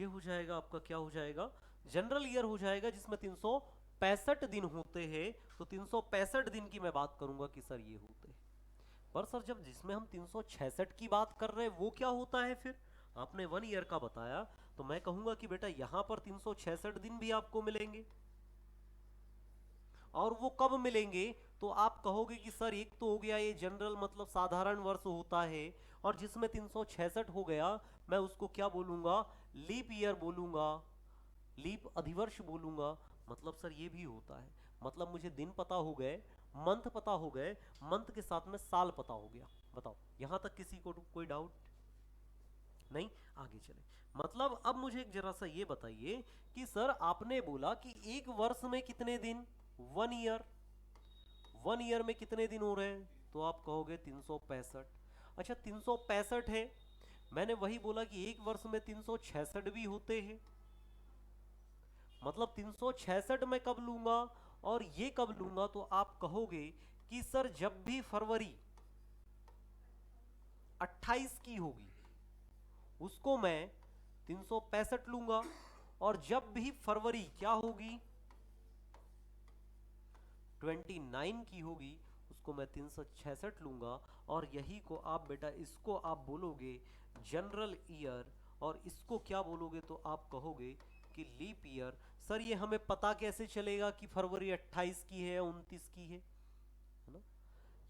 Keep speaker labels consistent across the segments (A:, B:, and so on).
A: ये हो जाएगा आपका, क्या हो जाएगा, जनरल ईयर हो जाएगा जिसमें 365 दिन होते हैं। तो 365 दिन की मैं बात करूंगा कि सर ये होते हैं। पर सर जब जिसमें हम 366 की बात कर रहे हैं वो क्या होता है फिर? आपने 1 ईयर का बताया, तो मैं कहूंगा कि बेटा यहां पर 366 दिन भी आपको मिलेंगे। और वो कब मिलेंगे? तो आप कहोगे कि सर एक तो हो गया ये जनरल मतलब साधारण वर्ष होता है, और जिसमें 366 हो गया, मैं उसको क्या बोलूंगा, लीप ईयर बोलूंगा, लीप अधिवर्ष बोलूंगा। मतलब सर ये भी होता है, मतलब मुझे दिन पता हो गए, मंथ पता हो गए, मंथ के साथ में साल पता हो गया। बताओ यहां तक किसी को कोई डाउट नहीं? आगे चले। मतलब अब मुझे एक जरा सा ये बताइए कि सर आपने बोला कि एक वर्ष में कितने दिन, 1 ईयर, 1 ईयर में कितने दिन हो रहे हैं? तो आप कहोगे 365। अच्छा 365 है, मैंने वही बोला कि एक वर्ष में 366 भी होते हैं। मतलब 366 मैं कब लूंगा और ये कब लूंगा? तो आप कहोगे कि सर जब भी फरवरी 28 की होगी उसको मैं 365 लूंगा, और जब भी फरवरी क्या होगी, 29 की होगी, उसको मैं 366 लूंगा। और यही को आप बेटा, इसको आप बोलोगे जनरल ईयर, और इसको क्या बोलोगे? तो आप कहोगे कि लीप ईयर। सर ये हमें पता कैसे चलेगा कि फरवरी 28 की है या 29 की है ना?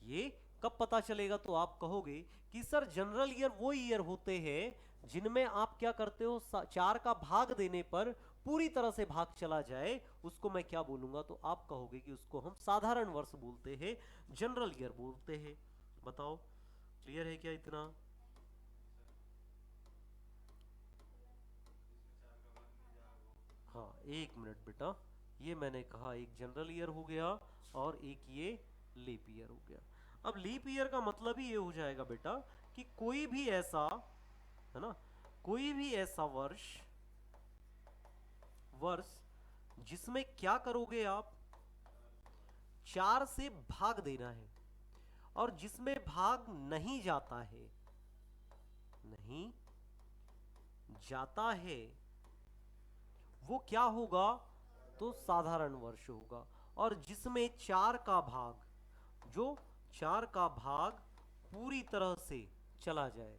A: ये कब पता चलेगा? तो आप कहोगे कि सर जनरल ईयर वो ईयर होते हैं जिनमें आप क्या करते हो, 4 का भाग देने पर पूरी तरह से भाग चला जाए, उसको मैं क्या बोलूंगा? तो आप कहोगे कि उसको हम साधारण वर्ष बोलते हैं, जनरल ईयर बोलते हैं। बताओ क्लियर है क्या इतना? हाँ एक मिनट बेटा, ये मैंने कहा एक जनरल ईयर हो गया और एक ये लीप ईयर हो गया। अब लीप ईयर का मतलब ही ये हो जाएगा बेटा कि कोई भी ऐसा, है ना, कोई भी ऐसा वर्ष, वर्ष जिसमें क्या करोगे आप, 4 से भाग देना है, और जिसमें भाग नहीं जाता है, नहीं जाता है, वो क्या होगा? तो साधारण वर्ष होगा। और जिसमें 4 का भाग, जो 4 का भाग पूरी तरह से चला जाए,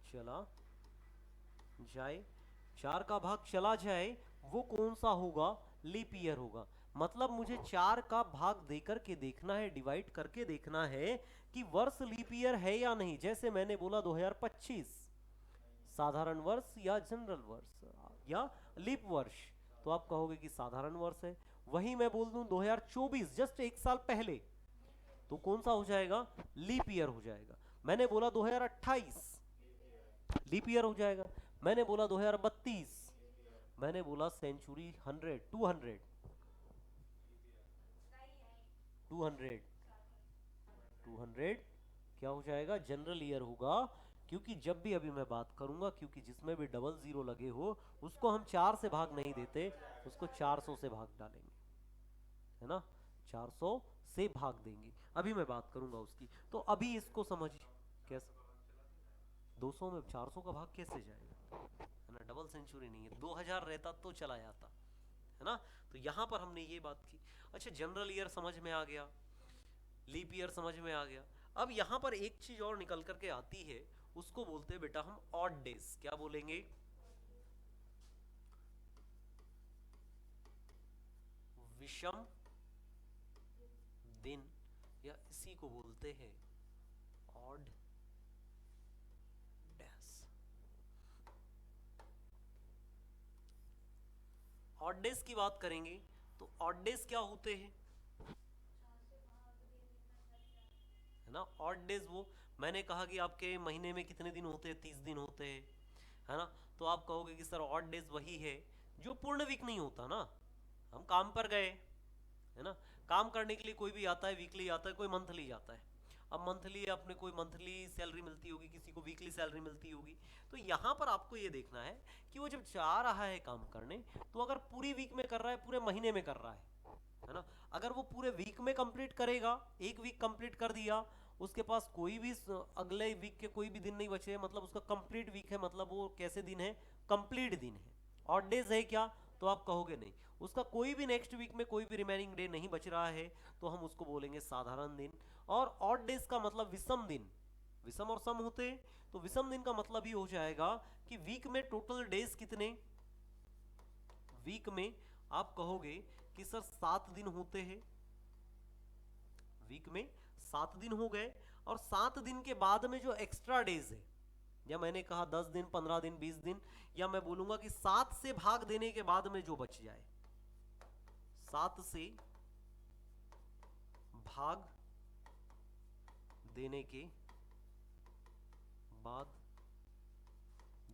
A: चला जाए, 4 का भाग चला जाए, वो कौन सा होगा? लीप ईयर होगा। मतलब मुझे 4 का भाग देकर के देखना है, डिवाइड करके देखना है कि वर्ष लीप ईयर है या नहीं। जैसे मैंने बोला 2025 साधारण वर्ष या जनरल वर्ष या लीप वर्ष, तो आप कहोगे कि साधारण वर्ष है। वही मैं बोल दूं 2024 जस्ट एक साल पहले, तो कौन सा हो जाएगा? लीप ईयर हो जाएगा। मैंने बोला 2028, लीप ईयर हो जाएगा। मैंने बोला 2032, मैंने बोला सेंचुरी 100, 200, 200 क्या हो जाएगा? जनरल ईयर होगा। क्योंकि जब भी अभी मैं बात करूंगा, क्योंकि जिसमें भी डबल जीरो लगे हो उसको हम 4 से भाग नहीं देते, उसको 400 से भाग डालेंगे, है ना, 400 से भाग देंगे। अभी मैं बात करूंगा उसकी। तो अभी इसको समझ कैसे, 200 में 400 का भाग कैसे जाएगा, है ना, डबल सेंचुरी नहीं है, 2000 रहता तो चला जाता, है ना। तो यहां पर हमने ये बात की। अच्छा जनरल ईयर समझ में आ गया, लीप ईयर समझ में आ गया। अब यहां पर एक चीज और निकल करके आती है, उसको बोलते हैं बेटा हम ऑड डेज। क्या बोलेंगे? विषम दिन, या इसी को बोलते हैं ऑड डेज। ऑड डेज की बात करेंगे तो ऑड डेज क्या होते हैं, है ना। ऑड डेज वो, मैंने कहा कि आपके महीने में कितने दिन होते हैं, 30 दिन होते हैं, है ना। तो आप कहोगे कि सर ऑड डेज वही है जो पूर्ण वीक नहीं होता ना। हम काम पर गए, है ना, काम करने के लिए कोई भी आता है, वीकली आता है, कोई मंथली आता है। अब मंथली अपने कोई मंथली सैलरी मिलती होगी, किसी को वीकली सैलरी मिलती होगी। तो यहाँ पर आपको ये देखना है कि वो जब जा रहा है काम करने, तो अगर पूरी वीक में कर रहा है, पूरे महीने में कर रहा है ना। अगर वो पूरे वीक में कंप्लीट करेगा, एक वीक कंप्लीट कर दिया उसके पास कोई भी अगले वीक के कोई भी दिन नहीं बचे हैं, मतलब उसका कंप्लीट वीक है, मतलब वो कैसे दिन है, कंप्लीट दिन है। ऑड डेज है क्या, तो आप कहोगे नहीं। उसका कोई भी नेक्स्ट वीक में कोई भी रिमेनिंग डे नहीं बच रहा है, तो हम उसको बोलेंगे साधारण दिन। और ऑड डेज का मतलब विषम दिन, विषम और सम होते हैं, तो विषम दिन का मतलब ही हो जाएगा कि वीक में टोटल डेज कितने, वीक में आप कहोगे कि सर 7 दिन होते हैं, वीक में 7 दिन हो गए, और 7 दिन के बाद में जो एक्स्ट्रा डेज है, या मैंने कहा 10 दिन, 15 दिन, 20 दिन, या मैं बोलूंगा कि 7 से भाग देने के बाद में जो बच जाए, 7 से भाग देने के बाद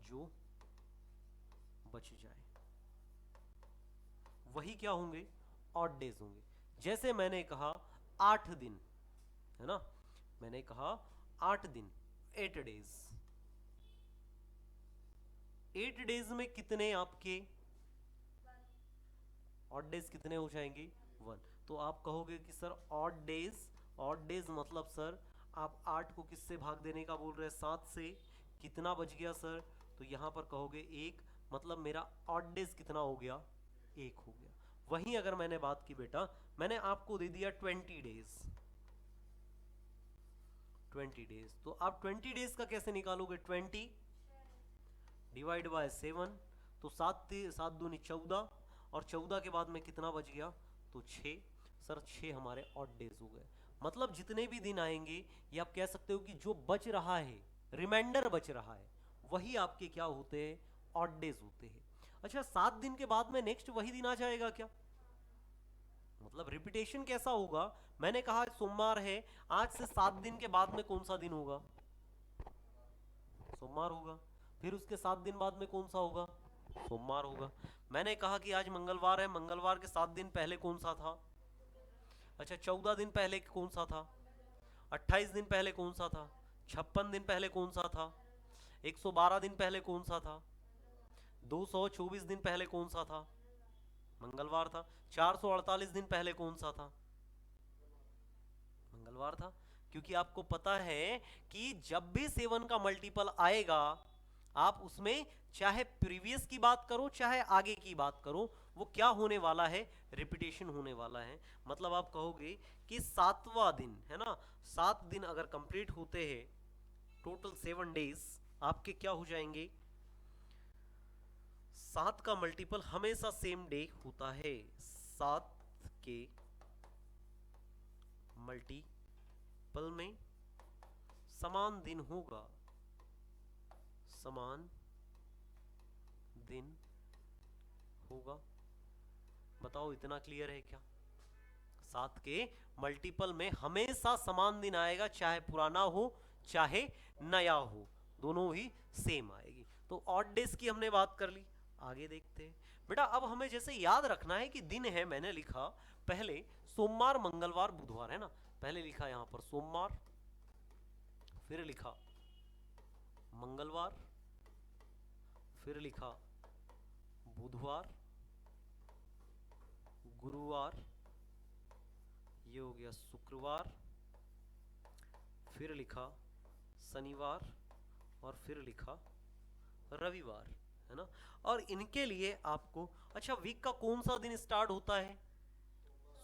A: जो बच जाए, वही क्या होंगे, ऑड डेज होंगे। जैसे मैंने कहा 8 दिन, है ना, मैंने कहा 8 दिन, 8 डेज, 8 डेज में कितने आपके ऑड डेज कितने हो जाएंगे, 1। तो आप कहोगे कि sir odd days, odd days मतलब सर आप 8 को किससे भाग देने का बोल रहे हैं, 7 से, कितना बच गया सर, तो यहां पर कहोगे 1, मतलब मेरा ऑड डेज कितना हो गया, 1 हो गया। वहीं अगर मैंने बात की बेटा, मैंने आपको दे दिया 20 डेज, 20 डेज, तो आप 20 डेज का कैसे निकालोगे, 20 डिवाइड बाय 7, तो 7 दूनी 14, और 14 के बाद में कितना बच गया, तो 6। सर 6 हमारे ऑड डेज हो गए। मतलब जितने भी दिन आएंगे, ये आप कह सकते हो कि जो बच रहा है, रिमाइंडर बच रहा है, वही आपके क्या होते हैं, ऑड डेज होते हैं। अच्छा, 7 दिन के बाद में नेक्स्ट वही दिन आ जाएगा क्या, मतलब रिपीटेशन कैसा होगा, मैंने कहा सोमवार है, आज से 7 दिन के बाद में कौन सा दिन होगा, सोमवार होगा। फिर उसके 7 दिन बाद में कौन सा होगा, सोमवार होगा। मैंने कहा कि आज मंगलवार है, मंगलवार के 7 दिन पहले कौन सा था, अच्छा 14 दिन पहले कौन सा था, 28 दिन पहले कौन सा था, 56 दिन पहले कौन सा था, 112 दिन पहले कौन सा था, 224 दिन पहले कौन सा था, मंगलवार था। 448 दिन पहले कौन सा था, मंगलवार था। क्योंकि आपको पता है कि जब भी 7 का मल्टीपल आएगा, आप उसमें चाहे प्रीवियस की बात करो चाहे आगे की बात करो, वो क्या होने वाला है, रिपीटेशन होने वाला है। मतलब आप कहोगे कि 7वां दिन है ना, 7 दिन अगर कंप्लीट होते हैं, टोटल 7 डेज आपके क्या हो जाएंगे, 7 का मल्टीपल हमेशा सेम डे होता है, 7 के मल्टीपल में समान दिन होगा, समान दिन होगा। बताओ इतना क्लियर है क्या, 7 के मल्टीपल में हमेशा समान दिन आएगा, चाहे पुराना हो चाहे नया हो, दोनों ही सेम आएगी। तो ऑड डेज की हमने बात कर ली, आगे देखते हैं बेटा। अब हमें जैसे याद रखना है कि दिन है, मैंने लिखा पहले सोमवार, मंगलवार, बुधवार, है ना, पहले लिखा यहां पर सोमवार, फिर लिखा मंगलवार, फिर लिखा बुधवार, गुरुवार, ये हो गया शुक्रवार, फिर लिखा शनिवार, और फिर लिखा रविवार, है ना। और इनके लिए आपको, अच्छा वीक का कौन सा दिन स्टार्ट होता है,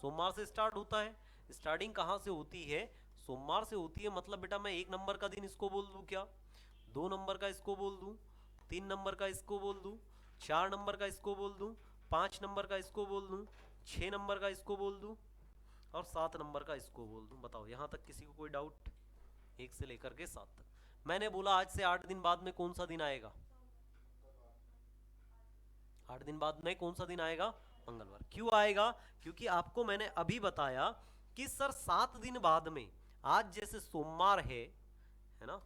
A: सोमवार से स्टार्ट होता है। स्टार्टिंग कहाँ से होती है, सोमवार से होती है। मतलब बेटा मैं 1 नंबर का दिन इसको बोल दूं क्या, 2 नंबर का इसको बोल दूं, 3 नंबर का इसको बोल दूं, 4 नंबर का इसको बोल दूं, 5 नंबर का इसको बोल दूं, 6 नंबर का इसको बोल दूं, और 7 नंबर का इसको बोल दूं। बताओ यहाँ तक किसी को कोई डाउट, 1 से लेकर के 7 तक। मैंने बोला आज से 8 दिन बाद में कौन सा दिन आएगा, 8 दिन बाद में कौन सा दिन आएगा, मंगलवार। क्यों आएगा, क्योंकि आपको मैंने अभी बताया कि सर 7 दिन बाद में, आज जैसे सोमवार है ना,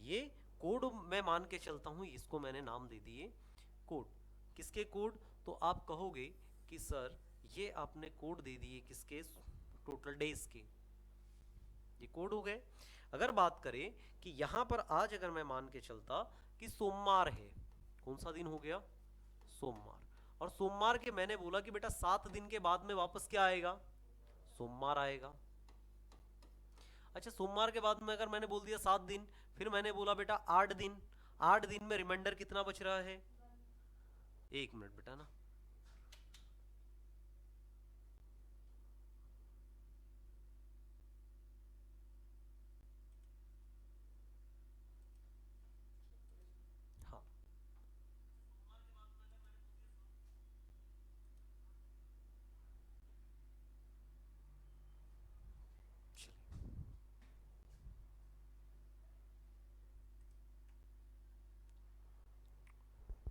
A: ये कोड मैं मान के चलता हूं, इसको मैंने नाम दे दिए कोड। किसके कोड, तो आप कहोगे कि सर ये आपने कोड दे दिए किसके, टोटल डेज के, ये कोड हो गए। अगर बात करें कि यहां पर आज अगर मैं मान के चलता कि सोमवार है, कौन सा दिन हो गया, सोमवार, और सोमवार के मैंने बोला कि बेटा 7 दिन के बाद में वापस क्या आएगा, सोमवार आएगा। अच्छा, सोमवार के बाद में अगर मैंने बोल दिया 7 दिन, फिर मैंने बोला बेटा 8 दिन, 8 दिन में रिमाइंडर कितना बच रहा है? 1 मिनट बेटा ना। हाँ, चलिए,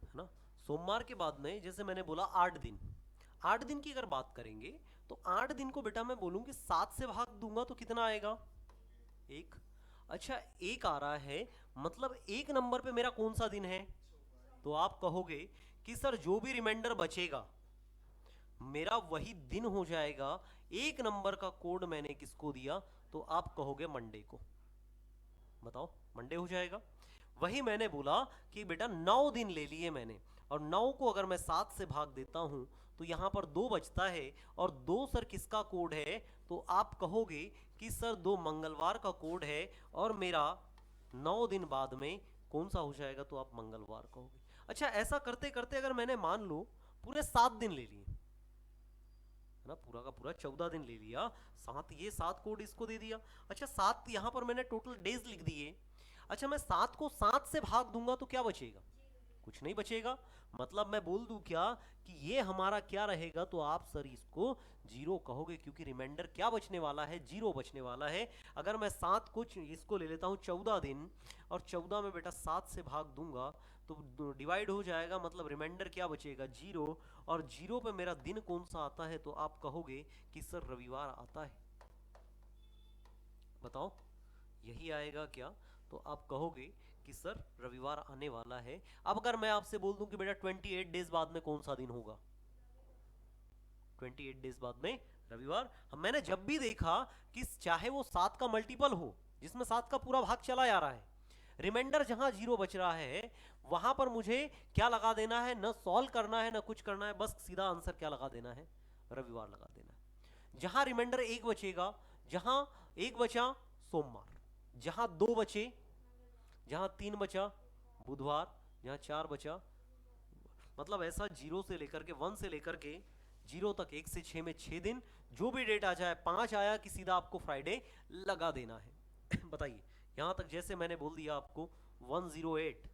A: है ना। सोमवार के बाद में जैसे मैंने बोला 8 दिन, 8 दिन की अगर बात करेंगे तो 8 दिन को बेटा मैं बोलूंगी 7 से भाग दूंगा तो कितना आएगा? एक। अच्छा, एक आ रहा है, मतलब एक नंबर पे मेरा कौन सा दिन है? तो आप कहोगे कि सर जो भी रिमाइंडर बचेगा मेरा वही दिन हो जाएगा। एक नंबर का कोड मैंने किसको दिया? तो आप कहोगे मंडे को। बताओ, मंडे हो जाएगा। वही मैंने बोला कि बेटा 9 दिन ले लिए मैंने, और 9 को अगर मैं 7 से भाग देता हूं तो यहां पर 2 बचता है, और 2 सर किसका कोड है? तो आप कहोगे कि सर 2 मंगलवार का कोड है, और मेरा 9 दिन बाद में कौन सा हो जाएगा? तो आप मंगलवार कहोगे। अच्छा, ऐसा करते करते अगर मैंने मान लो पूरे 7 दिन ले लिए, है ना, पूरा का पूरा 14 दिन ले लिया, सात ये 7 कोड इसको दे दिया। अच्छा, 7 यहां पर मैंने टोटल डेज लिख दिए। अच्छा, मैं 7 को 7 से भाग दूंगा तो क्या बचेगा? कुछ नहीं बचेगा। मतलब मैं बोल दूं क्या कि ये हमारा क्या रहेगा? तो आप सर इसको जीरो कहोगे, क्योंकि रिमाइंडर क्या बचने वाला है? जीरो बचने वाला है। अगर मैं 7 को इसको ले लेता हूँ 14 दिन, और 14 में बेटा 7 से भाग दूंगा तो डिवाइड हो जाएगा, मतलब रिमाइंडर क्या बचेगा? जीरो। और जीरो पे मेरा दिन कौन सा आता है? तो आप कहोगे कि सर रविवार आता है। बताओ, यही आएगा क्या? तो आप कहोगे कि सर रविवार आने वाला है। अब अगर मैं आपसे बोल दूं कि बेटा 28 डेज बाद में कौन सा दिन होगा? 28 डेज बाद में रविवार। मैंने जब भी देखा कि चाहे वो 7 का मल्टीपल हो जिसमें 7 का पूरा भाग चला जा रहा है, रिमाइंडर जहां जीरो बच रहा है वहां पर मुझे क्या लगा देना है? न सॉल्व करना है न कुछ करना है, बस सीधा आंसर क्या लगा देना है? रविवार लगा देना है। जहां रिमाइंडर एक बचेगा, जहां एक बचा सोमवार, जहां दो बचे, जहां 3 बचा बुधवार, जहां 4 बचा, मतलब ऐसा जीरो से लेकर के 1 से लेकर के जीरो तक, 1 से 6 में 6 दिन, जो भी डेट आ जाए, 5 आया कि सीधा आपको फ्राइडे लगा देना है। बताइए, यहां तक जैसे मैंने बोल दिया आपको 108,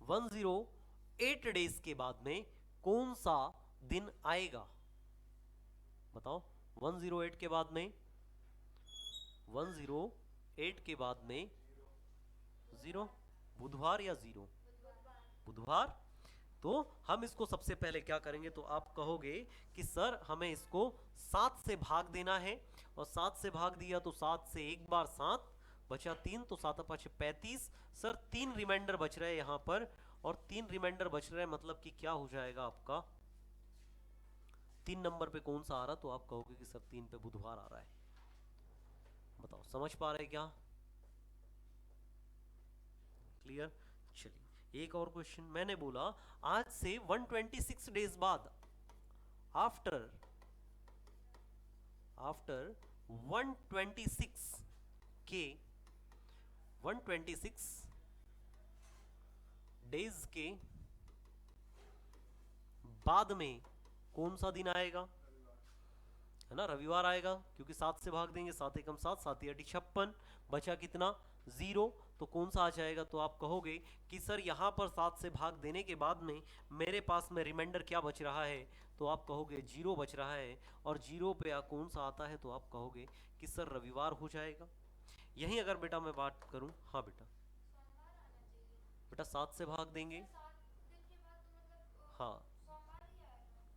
A: 108 डेज के बाद में कौन सा दिन आएगा? बताओ, 108 के बाद में, 108 के बाद में जीरो, बुधवार या जीरो? बुधवार। तो हम इसको सबसे पहले क्या करेंगे? तो आप कहोगे कि सर हमें इसको 7 से भाग देना है, और 7 से भाग दिया तो 7 से एक बार 7 बचा 3, तो 7 5 35। सर 3 रिमाइंडर बच रहे हैं यहाँ पर, और 3 रिमाइंडर बच रहे हैं, मतलब कि क्या हो जाएगा आपका? 3 नंबर पे कौन सा आ रहा? तो आप कहोगे कि सर 3 पे बुधवार आ रहा है। बताओ, समझ पा रहे क्या? क्लियर? चलिए, एक और क्वेश्चन मैंने बोला आज से 126 डेज बाद, आफ्टर आफ्टर 126 के 126 डेज के बाद में कौन सा दिन आएगा? है ना, रविवार आएगा, क्योंकि 7 से भाग देंगे, 7 एकम 7, 7 या 56, बचा कितना? जीरो। तो कौन सा आ जाएगा? तो आप कहोगे कि सर यहाँ पर 7 से भाग देने के बाद में मेरे पास में रिमाइंडर क्या बच रहा है? तो आप कहोगे जीरो बच रहा है, और जीरो पे कौन सा आता है? तो आप कहोगे कि सर रविवार हो जाएगा। यही अगर बेटा मैं बात करूं, हाँ बेटा, बेटा 7 से भाग देंगे, हाँ,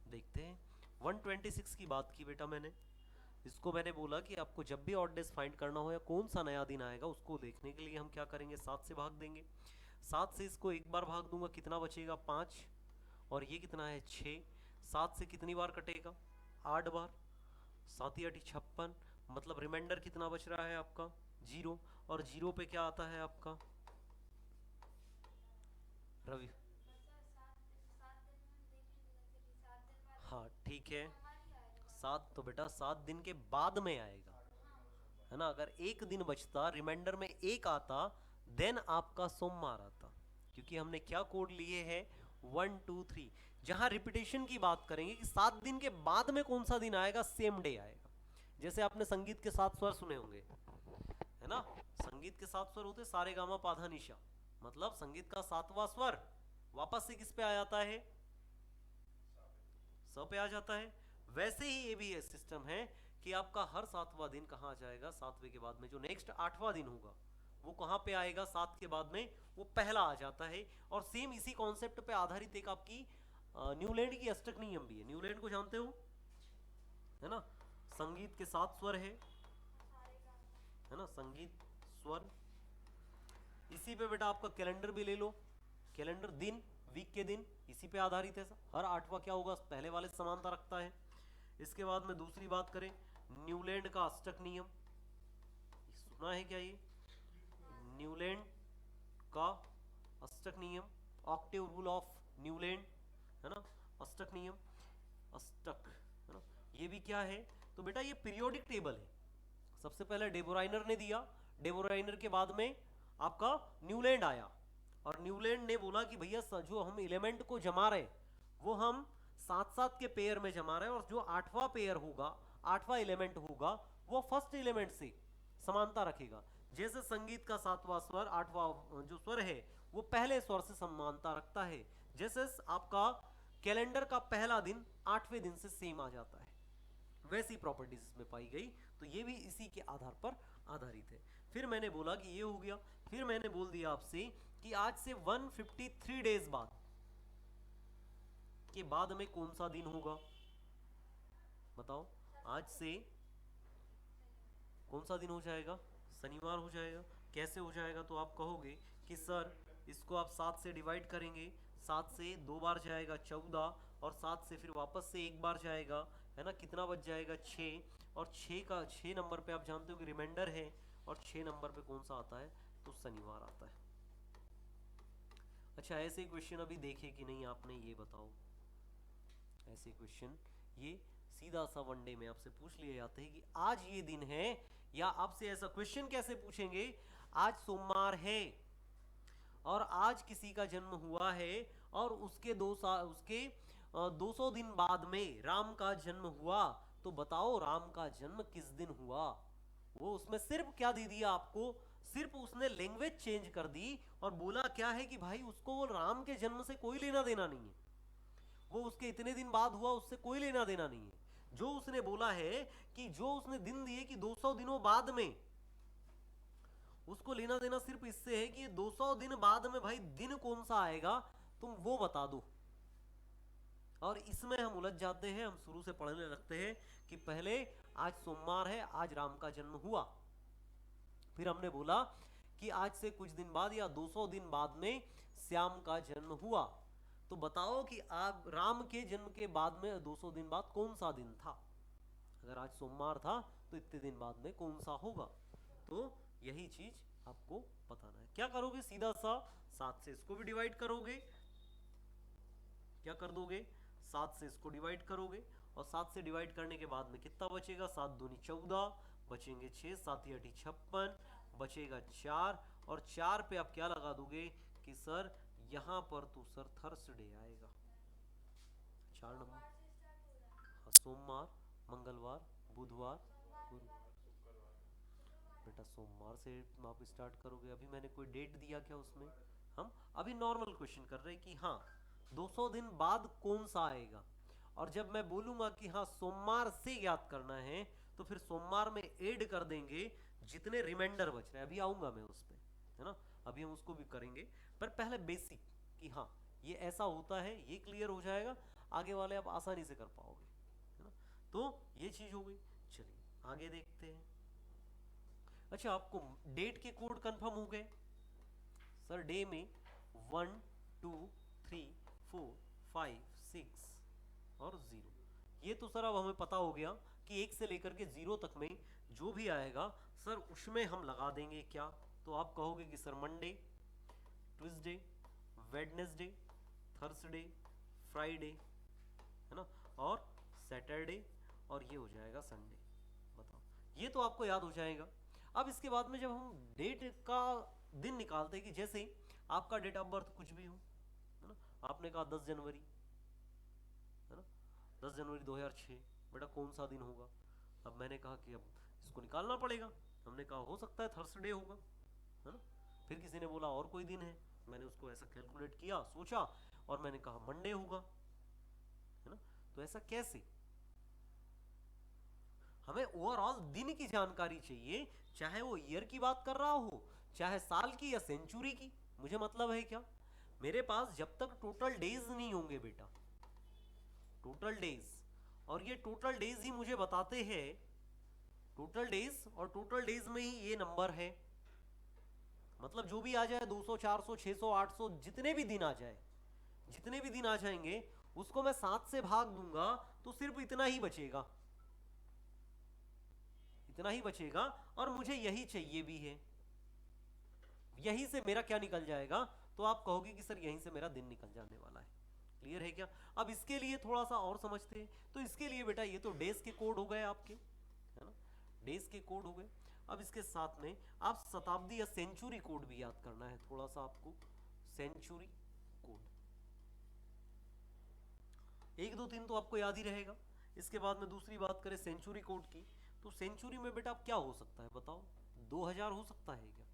A: देखते हैं। 126 की बात की बेटा मैंने, इसको मैंने बोला कि आपको जब भी ऑड डेज फाइंड करना हो या कौन सा नया दिन आएगा उसको देखने के लिए हम क्या करेंगे? 7 से भाग देंगे। 7 से इसको एक बार भाग दूंगा, कितना बचेगा? 5। और ये कितना है? 6। 7 से कितनी बार कटेगा? 8 बार। 7 या 56, मतलब रिमाइंडर कितना बच रहा है आपका? जीरो। और जीरो पे क्या आता है आपका? रवि, हाँ ठीक है। 7 तो बेटा 7 दिन के बाद में आएगा, है ना, अगर एक दिन बचता, रिमाइंडर में एक आता, देन आपका सोमवार आता, क्योंकि हमने क्या कोड लिए हैं, 1 2 3। जहां रिपीटेशन की बात करेंगे कि 7 दिन के बाद में कौन सा दिन आएगा, सेम डे आएगा। जैसे आपने संगीत के 7 स्वर सुने होंगे, है ना, संगीत के 7 स्वर होते सारे गामा पाधा निशा, मतलब संगीत का 7वां स्वर वापस से किस पे आ जाता है, स पे आ जाता है। वैसे ही ये भी सिस्टम है कि आपका हर 7वां दिन कहाँ आ जाएगा, 7वें के बाद में जो नेक्स्ट 8वां दिन होगा वो कहाँ पे आएगा, 7 के बाद में वो पहला आ जाता है। और सेम इसी कॉन्सेप्ट पे आधारित एक आपकी न्यूलैंड की अष्टक नियम भी है। न्यूलैंड को जानते हो, है ना, संगीत के 7 स्वर है ना, संगीत स्वर। इसी पे बेटा आपका कैलेंडर भी ले लो, कैलेंडर दिन, वीक के दिन इसी पे आधारित है। हर 8वां क्या होगा, पहले वाले से समानता रखता है। इसके बाद में दूसरी बात करें, न्यूलैंड का अष्टक नियम, सुना है क्या ये, न्यूलैंड का अष्टक नियम, ऑक्टेव रूल ऑफ न्यूलैंड, है ना, अष्टक नियम, अष्टक, है ना, ये भी क्या है, तो बेटा ये पीरियोडिक टेबल है। सबसे पहले डेबोराइनर ने दिया, डेबोराइनर के बाद में आपका न्यूलैंड आया, और न्यूलैंड ने बोला कि भैया जो हम एलिमेंट को जमा रहे वो हम 7-7 के पेयर में जमा रहे हैं, और जो 8वां पेयर होगा, 8वां एलिमेंट होगा, वो फर्स्ट एलिमेंट से समानता रखेगा। जैसे संगीत का 7वां स्वर, 8वां जो स्वर है वो पहले स्वर से समानता रखता है, जैसे आपका कैलेंडर का पहला दिन 8वें दिन से सेम आ जाता है, वैसी प्रॉपर्टीज इसमें पाई गई। तो ये भी इसी के आधार पर आधारित है। फिर मैंने बोला कि ये हो गया, फिर मैंने बोल दिया आपसे कि आज से 153 डेज बाद के बाद में कौन सा दिन होगा, बताओ, आज से कौन सा दिन हो जाएगा, शनिवार हो जाएगा। कैसे हो जाएगा, तो आप कहोगे कि सर इसको आप 7 से डिवाइड करेंगे, 7 से 2 बार जाएगा 14, और 7 से फिर वापस से 1 बार जाएगा, है ना, कितना बच जाएगा 6, और 6 नंबर पे आप जानते हो कि रिमाइंडर है, और 6 नंबर पे कौन सा आता है, तो शनिवार आता है। अच्छा, ऐसे क्वेश्चन अभी देखे कि नहीं आपने, ये बताओ, ऐसे क्वेश्चन ये सीधा सा वनडे में आपसे पूछ लिए जाते हैं कि आज ये दिन है, या आपसे ऐसा क्वेश्चन कैसे पूछेंगे, आज सोमवार है और आज किसी का जन्म हुआ है, और उसके 200 दिन बाद में राम का जन्म हुआ, तो बताओ राम का जन्म किस दिन हुआ। वो उसमें सिर्फ क्या दे दिया आपको, सिर्फ उसने लैंग्वेज चेंज कर दी, और बोला क्या है कि भाई उसको वो राम के जन्म से कोई लेना देना नहीं है, वो उसके इतने दिन बाद हुआ उससे कोई लेना देना नहीं है। जो उसने बोला है कि जो उसने दिन दिए कि 200 दिनों बाद में, उसको लेना देना सिर्फ इससे है कि 200 दिन बाद में भाई दिन कौन सा आएगा तुम वो बता दो। और इसमें हम उलझ जाते हैं, हम शुरू से पढ़ने लगते हैं कि पहले आज सोमवार है, आज राम का जन्म हुआ, फिर हमने बोला कि आज से कुछ दिन बाद या 200 दिन बाद में श्याम का जन्म हुआ, तो बताओ कि आप राम के जन्म के बाद में 200 दिन बाद कौन सा दिन था। अगर आज सोमवार था तो इतने दिन बाद में कौन सा होगा, तो यही चीज आपको बताना है। क्या करोगे, सीधा सा 7 से इसको भी डिवाइड करोगे, क्या कर दोगे, 7 से इसको डिवाइड करोगे, और 7 से डिवाइड करने के बाद में कितना बचेगा, 7 दूनी 14, बचेंगे 6, 7 या 56, बचेगा 4, और 4 पे आप क्या लगा दोगे कि सर यहाँ पर तो सर थर्सडे आएगा, 4 नंबर, हाँ, सोमवार, मंगलवार, बुधवार, बेटा सोमवार से आप स्टार्ट करोगे। अभी मैंने कोई डेट दिया क्या उसमें, हम अभी नॉर्मल क्वेश्चन कर रहे हैं कि हाँ 200 दिन बाद कौन सा आएगा, और जब मैं बोलूंगा कि हाँ सोमवार से याद करना है, तो फिर सोमवार में ऐड कर देंगे जितने रिमाइंडर बच रहे हैं। अभी आऊंगा मैं उस पर, है ना, अभी हम उसको भी करेंगे, पर पहले बेसिक कि हाँ ये ऐसा होता है, ये क्लियर हो जाएगा, आगे वाले आप आसानी से कर पाओगे, है ना। तो ये चीज हो गई। चलिए आगे देखते हैं। अच्छा, आपको डेट के कोड कंफर्म हो गए सर, डे में 1 2 3 4 5 6 और 0, ये तो सर अब हमें पता हो गया कि 1 से लेकर के 0 तक में जो भी आएगा सर उसमें हम लगा देंगे क्या, तो आप कहोगे कि sir Monday, Tuesday, Wednesday, Thursday, Friday, है ना, और सैटरडे, और ये हो जाएगा संडे। बताओ, ये तो आपको याद हो जाएगा। अब इसके बाद में जब हम डेट का दिन निकालते हैं, कि जैसे आपका डेट ऑफ बर्थ कुछ भी हो, है ना, आपने कहा 10 जनवरी, है ना, 10 जनवरी 2006, बेटा कौन सा दिन होगा? अब मैंने कहा कि अब इसको निकालना पड़ेगा। हमने कहा हो सकता है थर्सडे होगा, है ना। फिर किसी ने बोला और कोई दिन है, मैंने उसको ऐसा कैलकुलेट किया, सोचा, और मैंने कहा मंडे होगा, है ना। तो ऐसा कैसे? हमें ओवरऑल दिन की जानकारी चाहिए, चाहे वो ईयर की बात कर रहा हो, चाहे साल की या सेंचुरी की, मुझे मतलब है क्या? मेरे पास जब तक टोटल डेज नहीं होंगे बेटा, टोटल डेज, और ये टोटल डेज ही मुझे बताते हैं, टोटल डेज, और टोटल डेज में ही ये नंबर है, मतलब जो भी आ जाए 200 400 600 800 जितने भी दिन आ जाए, जितने भी दिन आ जाएंगे उसको मैं 7 से भाग दूंगा तो सिर्फ इतना ही बचेगा, इतना ही बचेगा, और मुझे यही चाहिए भी है। यहीं से मेरा क्या निकल जाएगा? तो आप कहोगे कि सर यहीं से मेरा दिन निकल जाने वाला है। क्लियर है क्या? अब इसके लिए थोड़ा सा और समझते हैं। तो इसके लिए बेटा ये तो डेज के कोड हो गए आपके, है ना, डेज के कोड हो गए। अब इसके साथ में आप शताब्दी या सेंचुरी कोड भी याद करना है थोड़ा सा आपको, सेंचुरी कोड। 1 2 3 तो आपको याद ही रहेगा। इसके बाद में दूसरी बात करें सेंचुरी कोड की, तो सेंचुरी में बेटा क्या हो सकता है बताओ? 2000 हो सकता है क्या?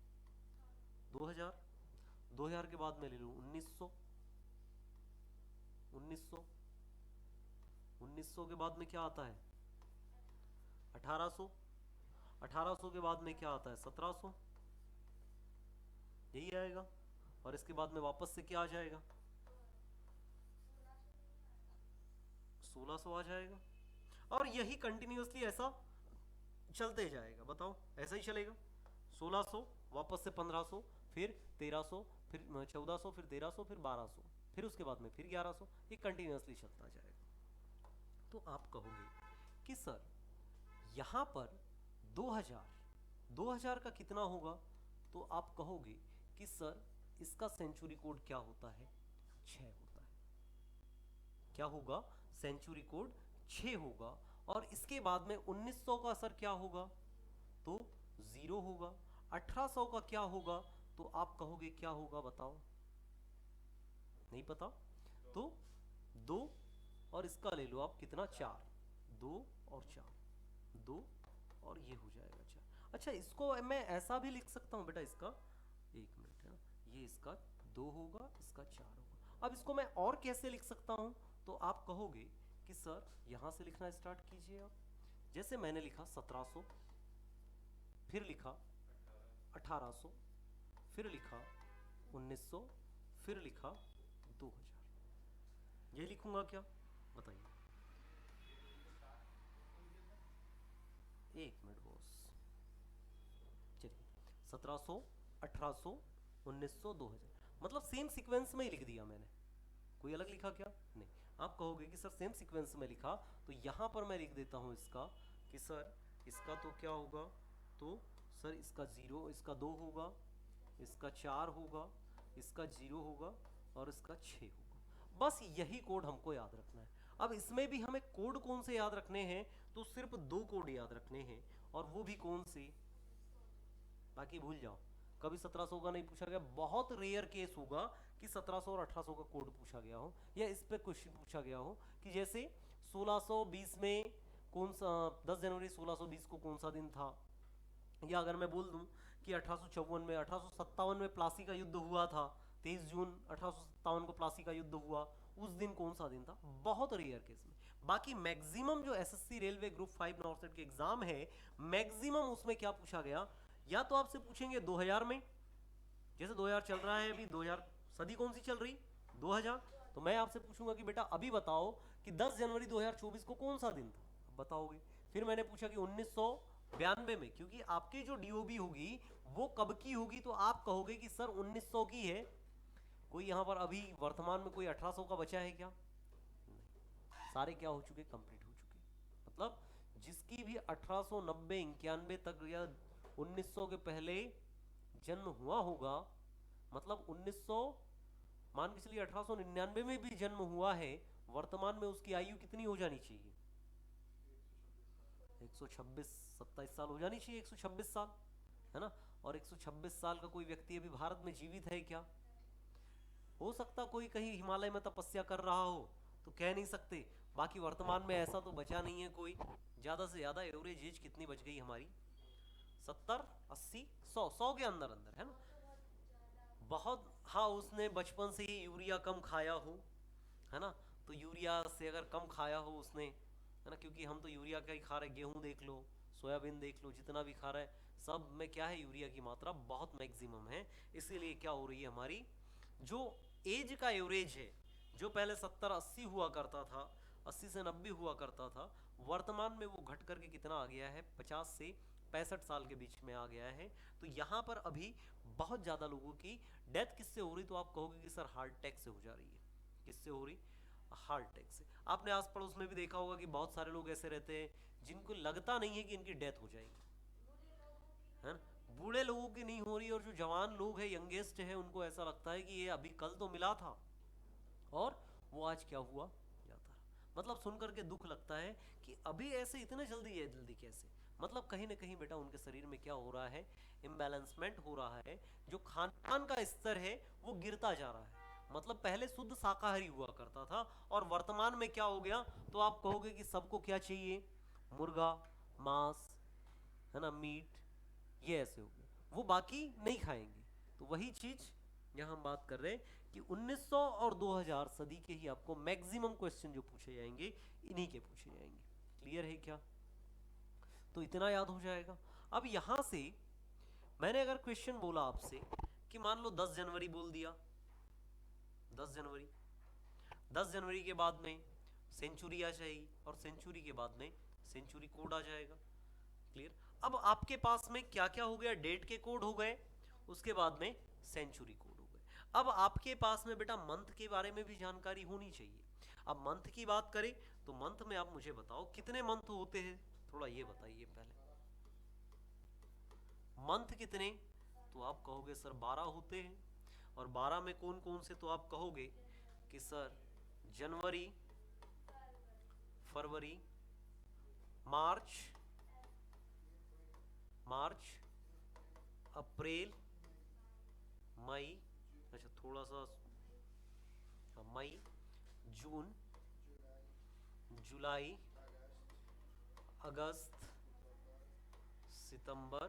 A: 2000, 2000 के बाद में ले लूँ 1900, 1900, 1900 के बाद में क्या आता है? 1800, 1800 के बाद में क्या आता है? 1700, यही आएगा। और इसके बाद में वापस से क्या आ जाएगा? 1600 आ जाएगा। और यही कंटिन्यूअसली ऐसा चलते जाएगा। बताओ, ऐसा ही चलेगा। 1600, वापस से 1500, फिर 1300, फिर 1400, फिर 1300, फिर 1200, फिर उसके बाद में फिर 1100, ये कंटिन्यूअसली चलता जाएगा। तो आप कहोगे कि सर यहाँ पर 2000, 2000 का कितना होगा? तो आप कहोगे कि सर इसका सेंचुरी कोड क्या होता है? 6 होता है। क्या होगा? सेंचुरी कोड 6 होगा। और इसके बाद में 1900 का सर क्या होगा? तो 0 होगा। 1800 का क्या होगा? तो आप कहोगे क्या होगा बताओ? नहीं पता? तो 2, और इसका ले लो आप कितना? 4, 2 और 4, 2 और ये हो जाएगा 4। अच्छा, इसको मैं ऐसा भी लिख सकता हूँ बेटा, इसका 1 मिनट, है ना, ये इसका 2 होगा, इसका 4 होगा। अब इसको मैं और कैसे लिख सकता हूँ? तो आप कहोगे कि सर यहाँ से लिखना स्टार्ट कीजिए आप। जैसे मैंने लिखा 1700, फिर लिखा 1800, फिर लिखा 1900, फिर लिखा 2000, ये लिखूंगा क्या? बताइए। एक मिनट बॉस, चलिए 1700, 1800, 1900, 2000, मतलब सेम सीक्वेंस में ही लिख दिया मैंने। कोई अलग लिखा क्या? नहीं। आप कहोगे कि सर सेम सीक्वेंस में लिखा, तो यहाँ पर मैं लिख देता हूँ इसका कि सर इसका तो क्या होगा? तो सर इसका 0, इसका 2 होगा, इसका 4 होगा, इसका 0 होगा, और इसका 6 होगा। बस यही कोड हमको याद रखना है। अब इसमें भी हमें कोड कौन से याद रखने हैं? तो सिर्फ 2 कोड याद रखने हैं, और वो भी कौन से? बाकी भूल जाओ, कभी 1700 का नहीं पूछा गया। बहुत रेयर केस होगा कि 1700 और 1800 का कोड पूछा गया हो, या इस पे क्वेश्चन पूछा गया हो कि जैसे 1620 में कौन सा, 10 जनवरी 1620 को कौन सा दिन था, या अगर मैं बोल दूं कि 1854 में, 1857 में प्लासी का युद्ध हुआ था, 23 जून 1857 को प्लासी का युद्ध हुआ, उस दिन कौन सा दिन था? बहुत रेयर केस में। बाकी मैक्सिमम जो एसएससी रेलवे ग्रुप 5 नॉर्थ के एग्जाम है, मैक्सिमम उसमें क्या पूछा गया? या तो आपसे पूछेंगे 2000 में, जैसे 2000 चल रहा है अभी, 2000 सदी कौन सी चल रही? 2000। तो मैं आपसे पूछूंगा कि बेटा अभी बताओ कि 10 जनवरी 2024 को कौन सा दिन था? बताओगे। फिर मैंने पूछा कि 1992 में, क्योंकि आपकी जो डीओबी होगी वो कब की होगी, तो आप कहोगे कि सर 1900 की है। कोई यहाँ पर अभी वर्तमान में कोई 1800 का बचा है क्या? नहीं, सारे क्या हो चुके? कंप्लीट हो चुके। मतलब जिसकी भी 1890 91 तक या 1900 के पहले जन्म हुआ होगा, मतलब 1900, मान के चलिए 1899 में भी जन्म हुआ है, वर्तमान में उसकी आयु कितनी हो जानी चाहिए? 126, 27 साल हो जानी चाहिए, 126 साल। है ना। और 126 साल का कोई व्यक्ति अभी भारत में जीवित है क्या? हो सकता कोई कहीं हिमालय में तपस्या कर रहा हो, तो कह नहीं सकते। बाकी वर्तमान में ऐसा तो बचा नहीं है कोई। ज्यादा से ज्यादा एवरेज एज कितनी बच गई हमारी? 70, 80, 100 के अंदर अंदर, है ना। बहुत, हाँ, उसने बचपन से ही यूरिया कम खाया हो, है ना। तो यूरिया से अगर कम खाया हो उसने, है ना, क्योंकि हम तो यूरिया का ही खा रहे, गेहूं देख लो, सोयाबीन देख लो, जितना भी खा रहा है सब में क्या है, यूरिया की मात्रा बहुत मैक्सिमम है। इसीलिए क्या हो रही है हमारी जो एज का एवरेज है, जो पहले 70-80 हुआ करता था, 80 से 90 हुआ करता था, वर्तमान में वो घट करके कितना आ गया है, 50 से 65 साल के बीच में आ गया है। तो यहाँ पर अभी बहुत ज़्यादा लोगों की डेथ किससे हो रही, तो आप कहोगे कि सर हार्ट अटैक से हो जा रही है। किससे हो रही? हार्ट अटैक से। आपने आस पड़ोस में भी देखा होगा कि बहुत सारे लोग ऐसे रहते हैं जिनको लगता नहीं है कि इनकी डेथ हो जाएगी, है ना। बूढ़े लोगों की नहीं हो रही, और जो जवान लोग हैं, यंगेस्ट है, उनको ऐसा लगता है कि ये अभी कल तो मिला था और वो आज क्या हुआ जाता रहा। मतलब सुन करके दुख लगता है कि अभी ऐसे इतने जल्दी है, जल्दी कैसे। मतलब कहीं ना कहीं बेटा उनके शरीर में क्या हो रहा है, इम्बैलेंसमेंट हो रहा है। जो खान पान का स्तर है वो गिरता जा रहा है। मतलब पहले शुद्ध शाकाहारी हुआ करता था, और वर्तमान में क्या हो गया, तो आप कहोगे कि सबको क्या चाहिए, मुर्गा, मांस, है ना, मीट, ये ऐसे हो गया, वो बाकी नहीं खाएंगे। तो वही चीज यहाँ हम बात कर रहे हैं कि 1900 और 2000 सदी के ही आपको मैक्सिमम क्वेश्चन जो पूछे जाएंगे, इन्हीं के पूछे जाएंगे। क्लियर है क्या? तो इतना याद हो जाएगा। अब यहां से मैंने अगर क्वेश्चन बोला आपसे कि मान लो 10 जनवरी बोल दिया, 10 जनवरी, 10 जनवरी के बाद में सेंचुरी आ जाएगी, और सेंचुरी के बाद में सेंचुरी कोड आ जाएगा। क्लियर? अब आपके पास में क्या क्या हो गया, डेट के कोड हो गए, उसके बाद में सेंचुरी कोड हो गए। अब आपके पास में बेटा मंथ के बारे में भी जानकारी होनी चाहिए। अब मंथ की बात करें तो मंथ में आप मुझे बताओ कितने मंथ होते हैं, थोड़ा ये बताइए पहले। मंथ कितने? तो आप कहोगे सर 12 होते हैं। और 12 में कौन कौन से, तो आप कहोगे कि सर जनवरी, फरवरी, मार्च, मार्च, अप्रैल, मई, अच्छा थोड़ा सा, मई, जून, जुलाई, अगस्त, सितंबर,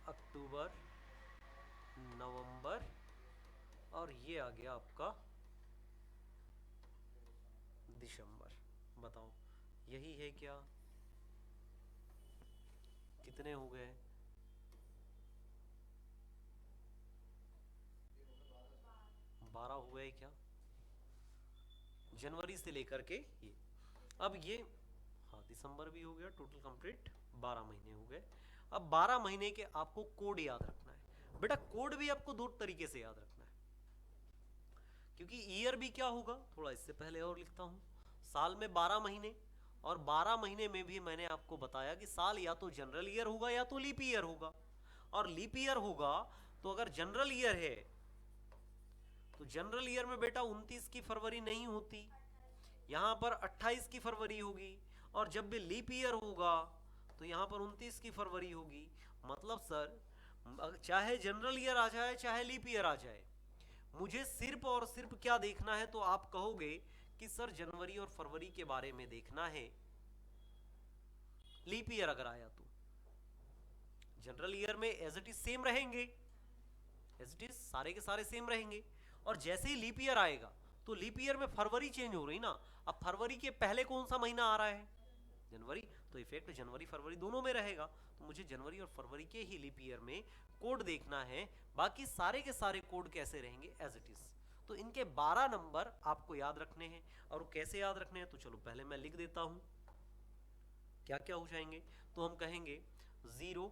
A: अक्टूबर, नवंबर, और ये आ गया आपका दिसंबर। बताओ यही है क्या? कितने हो गए? 12 हो गए क्या? जनवरी से लेकर के ये, अब ये, हाँ दिसंबर भी हो गया, टोटल कंप्लीट 12 महीने हो गए। अब 12 महीने के आपको कोड याद रखना है बेटा। कोड भी आपको दो तरीके से याद रखना है, क्योंकि ईयर भी क्या होगा, थोड़ा इससे पहले और लिखता हूं। साल में 12 महीने, और 12 महीने में भी मैंने आपको बताया कि साल या तो जनरल ईयर होगा या तो लीप ईयर होगा। और लीप ईयर होगा तो अगर जनरल ईयर है तो जनरल ईयर में बेटा 29 की फरवरी नहीं होती, यहां पर 28 की फरवरी होगी। और जब भी लीप ईयर होगा तो यहां पर 29 की फरवरी होगी। मतलब सर चाहे जनरल ईयर आ जाए चाहे लीप ईयर आ जाए, मुझे सिर्फ और सिर्फ क्या देखना है, तो आप कहोगे कि सर जनवरी और फरवरी के बारे में देखना है। लीप ईयर अगर आया तो जनरल ईयर में एज इट इज सेम रहेंगे, एज इट इज सारे के सारे सेम रहेंगे। और जैसे ही लीप ईयर आएगा तो लीप ईयर में फरवरी चेंज हो रही ना। अब फरवरी के पहले कौन सा महीना आ रहा है, जनवरी, तो इफेक्ट जनवरी फरवरी दोनों में रहेगा। तो मुझे जनवरी और फरवरी के ही लीप ईयर में कोड देखना है, बाकी सारे के सारे कोड कैसे रहेंगे एज इट इज। तो इनके 12 नंबर आपको याद रखने हैं। और कैसे याद रखने हैं, तो चलो पहले मैं लिख देता हूं क्या क्या हो जाएंगे। तो हम कहेंगे 0,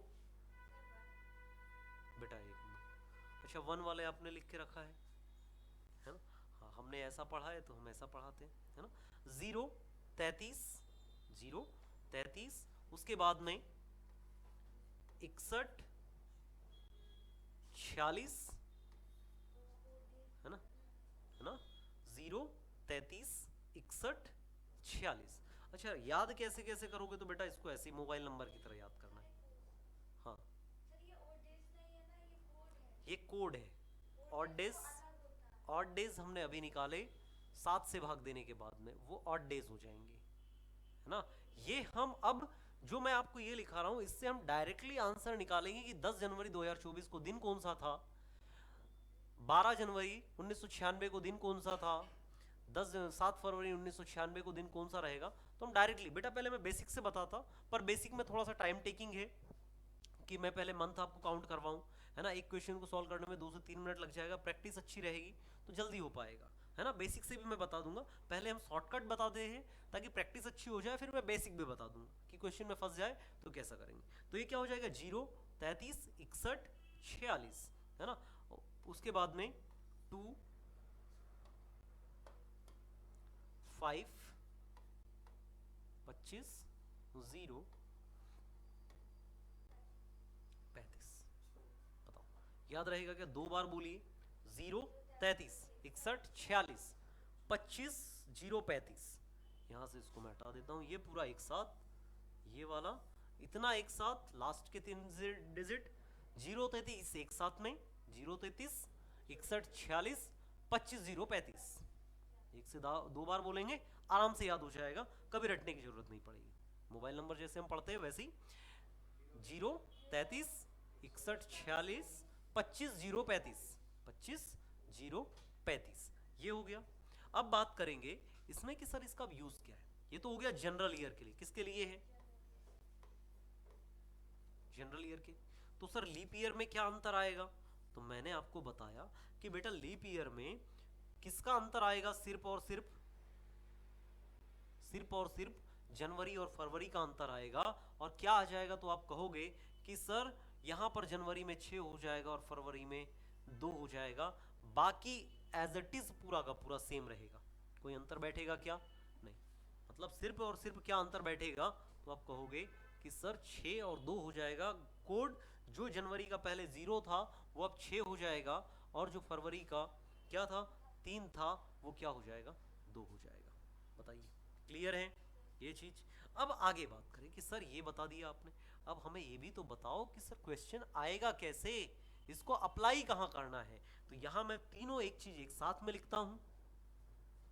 A: बेटा एक मिनट, अच्छा 1 वाले आपने लिख के रखा है ना। हाँ हमने ऐसा पढ़ा है तो हम ऐसा पढ़ाते हैं, है ना। 0, 33, 0, 33, उसके बाद में 61, 46, है ना 0, 33, 61, 46। अच्छा याद कैसे कैसे करोगे, तो बेटा इसको ऐसे मोबाइल नंबर की तरह याद करना है। हाँ ये कोड है। ऑड डेज हमने अभी निकाले 7 से भाग देने के बाद में, वो ऑड डेज हो जाएंगे, है ना। ये हम अब जो मैं आपको ये लिखा रहा हूं, इससे हम डायरेक्टली आंसर निकालेंगे कि 10 जनवरी 2024 को दिन कौन सा था, 12 जनवरी 1996 को दिन कौन सा था, 7 फरवरी 1996 को दिन कौन सा रहेगा। तो हम डायरेक्टली, बेटा पहले मैं बेसिक से बताता, पर बेसिक में थोड़ा सा टाइम टेकिंग है कि मैं पहले मंथ आपको काउंट करवाऊं, है ना। एक क्वेश्चन को सॉल्व करने में 2 से 3 मिनट लग जाएगा, प्रैक्टिस अच्छी रहेगी तो जल्दी हो पाएगा, है ना। बेसिक से भी मैं बता दूंगा, पहले हम शॉर्टकट बताते हैं ताकि प्रैक्टिस अच्छी हो जाए, फिर मैं बेसिक भी बता दूंगा कि क्वेश्चन में फंस जाए तो कैसा करेंगे। तो ये क्या हो जाएगा, 0, 33, 61, 46, है ना। उसके बाद में 2, 5, 25, 0, 35। बताओ याद रहेगा क्या, 2 बार बोलिए, 0, 33, 61, 46, 25, 0, 35। यहां से इसको मैं हटा देता हूं, ये पूरा एक साथ, ये वाला इतना एक साथ, लास्ट के 3 डिजिट 0, 33 एक साथ में, 0, 33, 61, 46, 25, 0, 35। एक से 2 बार बोलेंगे, आराम से याद हो जाएगा, कभी रटने की जरूरत नहीं पड़ेगी। मोबाइल नंबर जैसे हम पढ़ते हैं वैसे ही, 0, 33, 61, 46, 25, 0, 35, 25, 0, 35, ये हो गया। अब बात करेंगे इसमें कि सर इसका यूज क्या है। ये तो हो गया जनरल ईयर के लिए, किसके लिए है, जनरल ईयर के। तो सर लीप ईयर में क्या अंतर आएगा, तो मैंने आपको बताया कि बेटा लीप ईयर में किसका अंतर आएगा, सिर्फ और सिर्फ जनवरी और फरवरी का अंतर आएगा। और क्या आ जाएगा, तो आप कहोगे कि सर यहां पर जनवरी में 6 हो जाएगा और फरवरी में 2 हो जाएगा, बाकी एज इट इज पूरा का पूरा सेम रहेगा, कोई अंतर बैठेगा क्या, नहीं। मतलब सिर्फ और सिर्फ क्या अंतर बैठेगा, तो आप कहोगे कि सर 6 और 2 हो जाएगा, कोड जो जनवरी का पहले 0 था वो अब 6 हो जाएगा, और जो फरवरी का क्या था, 3 था, वो क्या हो जाएगा, 2 हो जाएगा। बताइए क्लियर है ये चीज। अब आगे बात करें कि सर ये बता दिया आपने, अब हमें ये भी तो बताओ कि सर क्वेश्चन आएगा कैसे, इसको अप्लाई कहां करना है। तो यहां मैं तीनों एक चीज एक साथ में लिखता हूं।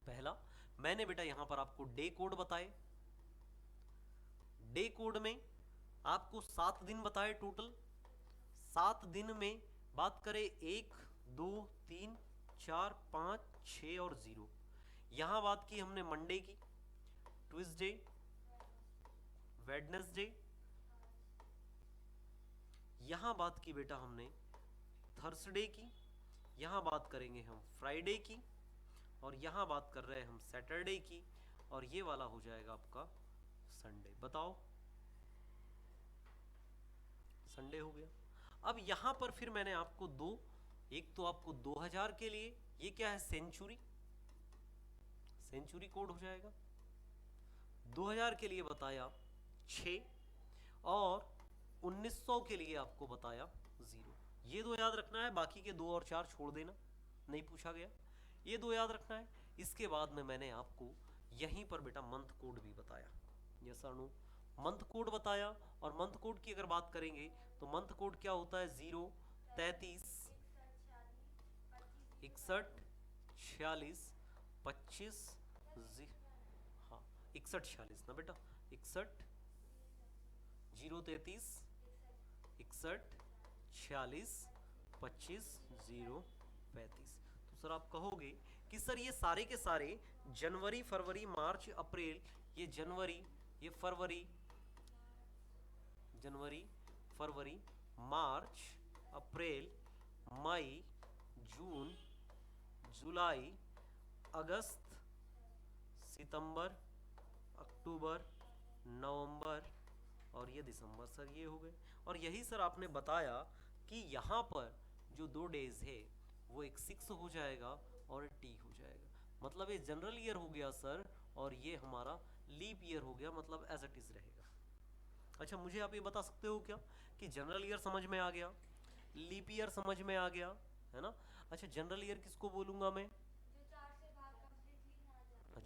A: पहला, मैंने बेटा यहां पर आपको डे कोड बताए, डे कोड में आपको 7 दिन बताए टोटल। 7 दिन में बात करें 1, 2, 3, 4, 5, 6 और 0। यहां बात की हमने मंडे की, ट्यूसडे, वेडनेसडे, यहां बात की बेटा हमने थर्सडे की, यहां बात करेंगे हम फ्राइडे की, और यहां बात कर रहे हैं हम सैटरडे की, और ये वाला हो जाएगा आपका संडे। बताओ संडे हो गया। अब यहां पर फिर मैंने आपको दो, एक तो आपको 2000 के लिए, ये क्या है, सेंचुरी, सेंचुरी कोड हो जाएगा। 2000 के लिए बताया 6, और 1900 के लिए आपको बताया 0। ये दो याद रखना है, बाकी के 2 और 4 छोड़ देना, नहीं पूछा गया, ये दो याद रखना है। इसके बाद में मैंने आपको यहीं पर बेटा मंथ कोड भी बताया, यस और नो, मंथ कोड बताया। और मंथ कोड की अगर बात करेंगे तो मंथ कोड क्या होता है, 0, 33, 61, 46, 25, हाँ 61, 46 ना बेटा, 61, 0, 33, 61, 46, 25, 0, 35। तो सर आप कहोगे कि सर ये सारे के सारे जनवरी, फरवरी, मार्च, अप्रैल, ये जनवरी, ये फरवरी, जनवरी, फरवरी, मार्च, अप्रैल, मई, जून, जुलाई, अगस्त, सितंबर, अक्टूबर, नवंबर और ये दिसंबर। सर ये हो गए। और यही सर आपने बताया कि यहाँ पर जो 2 डेज है वो एक 6 हो जाएगा और टी हो जाएगा, मतलब ये जनरल ईयर हो गया सर, और ये हमारा लीप ईयर हो गया, मतलब एज इट इज रहेगा। अच्छा मुझे आप ये बता सकते हो क्या कि जनरल ईयर समझ में आ गया, लीप ईयर समझ में आ गया, है ना। अच्छा जनरल ईयर किसको बोलूंगा मैं,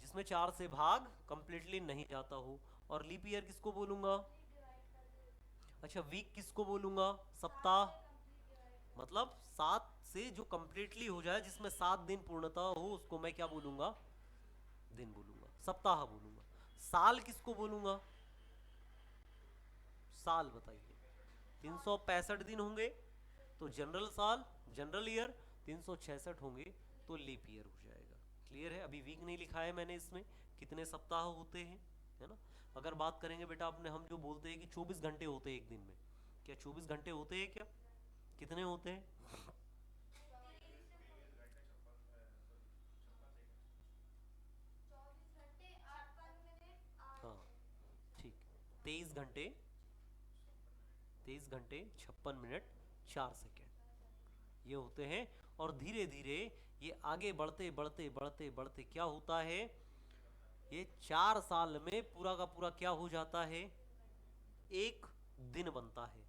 A: जिसमें 4 से भाग कंप्लीटली नहीं जाता हो। और लीप ईयर किसको बोलूंगा, अच्छा वीक किसको बोलूंगा, सप्ताह, मतलब 7 से जो कंप्लीटली हो जाए, जिसमें 7 दिन पूर्णतः हो, उसको मैं क्या बोलूंगा? दिन बोलूंगा, सप्ताह बोलूंगा। साल किसको बोलूंगा? साल बताइए। 365 दिन होंगे तो जनरल साल, जनरल ईयर। 366 होंगे तो लीप ईयर हो जाएगा। क्लियर है? अभी वीक नहीं लिखा है मैंने इसमें, कितने सप्ताह होते हैं, है ना। अगर बात करेंगे बेटा अपने, हम जो बोलते हैं कि 24 घंटे होते हैं एक दिन में, क्या 24 घंटे होते हैं क्या? कितने होते हैं? हाँ, ठीक। 23 घंटे, 23 घंटे 56 मिनट 4 सेकेंड ये होते हैं। और धीरे धीरे ये आगे बढ़ते बढ़ते बढ़ते बढ़ते क्या होता है, ये 4 साल में पूरा का पूरा क्या हो जाता है? एक दिन बनता है।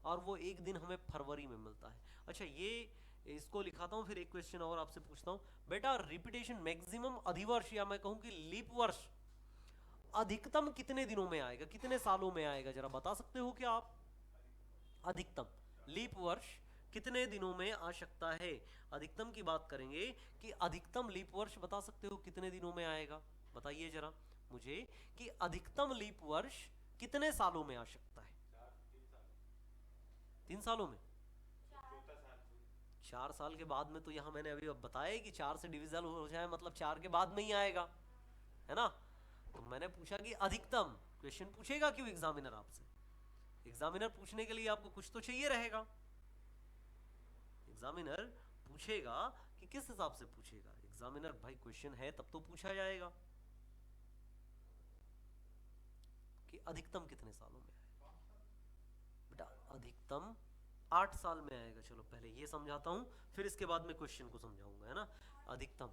A: और वो एक दिन हमें फरवरी में मिलता है। अच्छा, ये इसको लिखाता हूँ, फिर एक क्वेश्चन और आपसे पूछता हूँ बेटा। रिपीटेशन मैक्सिमम अधिवर्ष, या मैं कहूँ कि लीप वर्ष, अधिकतम कितने दिनों में आएगा, कितने सालों में आएगा, जरा बता सकते हो क्या आप? अधिकतम लीप वर्ष कितने दिनों में आ सकता है? अधिकतम की बात करेंगे कि अधिकतम लीप वर्ष बता सकते हो कितने दिनों में आएगा? बताइए जरा मुझे कि अधिकतम लीप वर्ष कितने सालों में आ सकता है? 3 सालों में? 4 साल के बाद में तो यहाँ मैंने अभी अब बताया कि 4 से डिविजल हो जाए मतलब 4 के बाद में ही आएगा, है ना। तो मैंने पूछा कि अधिकतम, क्वेश्चन पूछेगा क्यों एग्जामिनर आपसे? एग्जामिनर पूछने के लिए आपको कुछ तो चाहिए रहेगा। एग्जामिनर पूछेगा कि किस हिसाब से पूछेगा? एग्जामिनर भाई क्वेश्चन है तब तो पूछा जाएगा कि अधिकतम कितने सालों में आएगा। बेटा अधिकतम 8 साल में आएगा। चलो पहले ये समझाता हूँ, फिर इसके बाद में क्वेश्चन को समझाऊंगा, है ना। अधिकतम,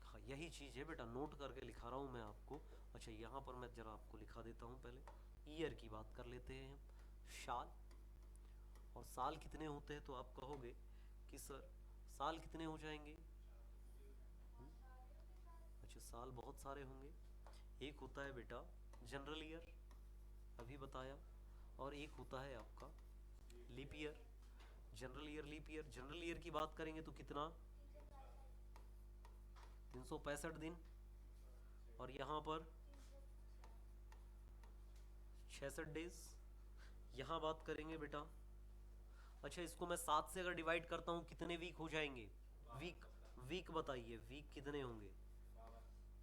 A: हाँ यही चीज़ है बेटा, नोट करके लिखा रहा हूँ मैं आपको। अच्छा यहाँ पर मैं जरा आपको लिखा देता हूँ। पहले ईयर की बात कर लेते हैं हम, साल। और साल कितने होते हैं तो आप कहोगे कि सर साल कितने हो जाएंगे? अच्छा साल बहुत सारे होंगे। एक होता है बेटा जनरल ईयर, अभी बताया, और एक होता है आपका leap year. General year, leap year. General year की बात करेंगे तो कितना? 365 दिन। और यहाँ पर 66 डेज। यहाँ बात करेंगे बेटा, अच्छा इसको मैं 7 से अगर डिवाइड करता हूँ कितने वीक हो जाएंगे? वीक, वीक बताइए, वीक कितने होंगे?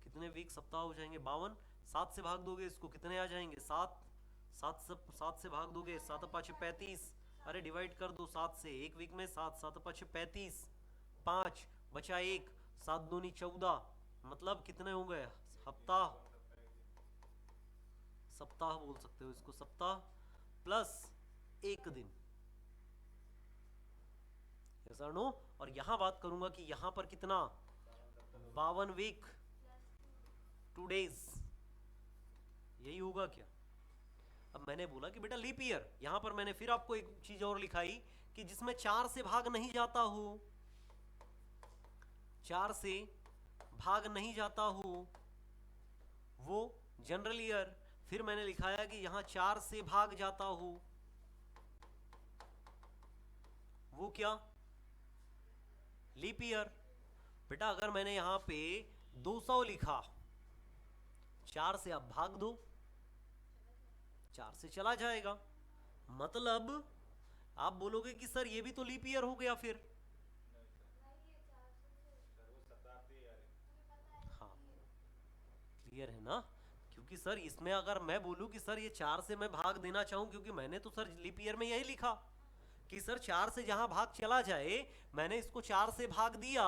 A: कितने वीक, सप्ताह हो जाएंगे? 52। 7 से भाग दोगे इसको कितने आ जाएंगे? 7। 7 से भाग दोगे, 7 5 35। अरे डिवाइड कर दो 7 से, एक वीक में 7, 7 5 35, 5 बचा एक, 7 दूनी 14, मतलब कितने हो गए? हफ्ता, सप्ताह बोल सकते हो इसको, सप्ताह प्लस एक दिन, यस और नो। और यहां बात करूंगा कि यहां पर कितना? 52 वीक 2 डेज, यही होगा क्या? अब मैंने बोला कि बेटा लीप ईयर, यहां पर मैंने फिर आपको एक चीज और लिखाई कि जिसमें 4 से भाग नहीं जाता हो, 4 से भाग नहीं जाता हो, वो जनरल ईयर। फिर मैंने लिखाया कि यहां 4 से भाग जाता हो, वो क्या? Leap year. बेटा अगर मैंने यहां पे 200 लिखा, 4 से आप भाग दो, 4 से चला जाएगा, मतलब आप बोलोगे कि सर ये भी तो लीप ईयर हो गया फिर। हाँ, क्लियर है ना। क्योंकि सर इसमें अगर मैं बोलूं कि सर ये 4 से मैं भाग देना चाहूं, क्योंकि मैंने तो सर लीप ईयर में यही लिखा कि सर 4 से जहां भाग चला जाए, मैंने इसको 4 से भाग दिया,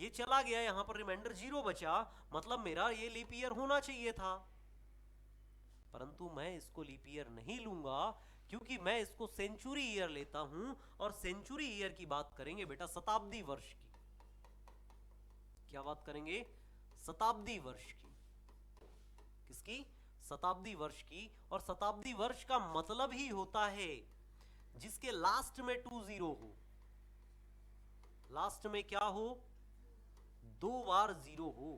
A: ये चला गया, यहां पर रिमाइंडर 0 बचा, मतलब मेरा ये लीप ईयर होना चाहिए था। परंतु मैं इसको लीप ईयर नहीं लूंगा, क्योंकि मैं इसको सेंचुरी ईयर लेता हूं। और सेंचुरी ईयर की बात करेंगे बेटा शताब्दी वर्ष की। क्या बात करेंगे? शताब्दी वर्ष की। किसकी? शताब्दी वर्ष की। और शताब्दी वर्ष का मतलब ही होता है जिसके लास्ट में 20 हो, लास्ट में क्या हो? 2 बार 0 हो,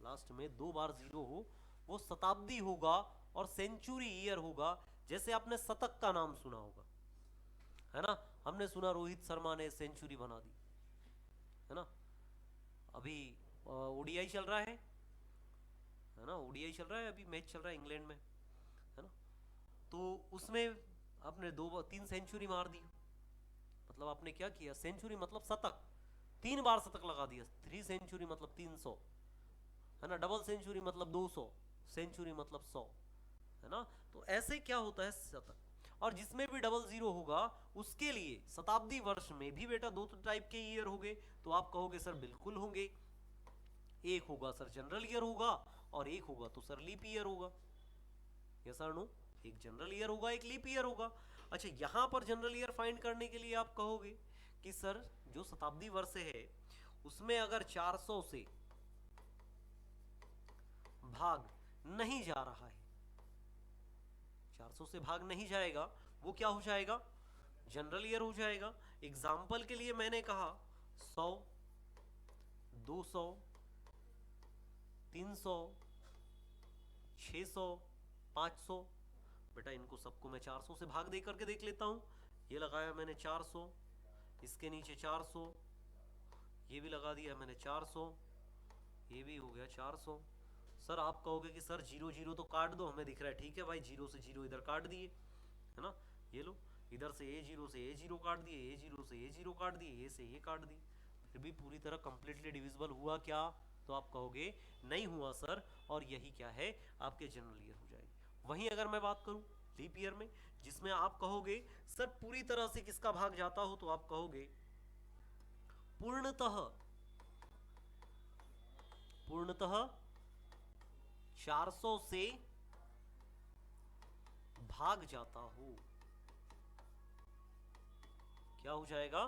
A: लास्ट में 2 बार 0 हो, वो शताब्दी होगा। और सेंचुरी ईयर होगा, जैसे आपने शतक का नाम सुना होगा, है ना। हमने सुना रोहित शर्मा ने सेंचुरी बना दी, है ना। अभी ओडीआई चल रहा है ना, ओडीआई चल रहा है, अभी मैच चल रहा है इंग्लैंड में, है ना। तो उसमें आपने दो तीन सेंचुरी मार दी, मतलब आपने क्या किया, सेंचुरी मतलब शतक, 3 बार शतक लगा दिया। 3 सेंचुरी मतलब 300, है ना। डबल सेंचुरी मतलब 200, सेंचुरी मतलब 100, है ना। तो ऐसे क्या होता है शतक। और जिसमें भी डबल जीरो होगा उसके लिए शताब्दी वर्ष में भी बेटा दो टाइप के ईयर होंगे। तो आप कहोगे सर बिल्कुल होंगे, एक होगा सर जनरल ईयर होगा और एक होगा तो सर लीप ईयर होगा। यस और नो, एक जनरल ईयर होगा एक लीप ईयर होगा। अच्छा, यहां पर जनरल ईयर फाइंड करने के लिए आप कहोगे कि सर जो शताब्दी वर्ष है उसमें अगर 400 से भाग नहीं जा रहा है, 400 से भाग नहीं जाएगा, वो क्या हो जाएगा, जनरल ईयर हो जाएगा। एग्जाम्पल के लिए मैंने कहा 100, 200, 300, 600, 500। बेटा इनको सबको मैं 400 से भाग दे करके देख लेता हूं। ये लगाया मैंने 400, इसके नीचे 400, ये भी लगा दिया मैंने 400, ये भी हो गया 400। सर आप कहोगे कि सर जीरो जीरो तो काट दो, हमें दिख रहा है, ठीक है भाई, जीरो से जीरो इधर काट दिए, है ना। ये लो, इधर से ए जीरो से ए जीरो काट दिए, ए जीरो से ए जीरो काट दिए, ए से ये काट दिए, फिर भी पूरी तरह कंप्लीटली डिविजिबल हुआ क्या, तो आप कहोगे नहीं हुआ सर, और यही क्या है, आपके जनरल ईयर हो जाएगी। वहीं अगर मैं बात करूं लीप ईयर में, जिसमें आप कहोगे सर पूरी तरह से किसका भाग जाता हो, तो आप कहोगे पूर्णतः, पूर्णतः 400 से भाग जाता हो। क्या हो जाएगा,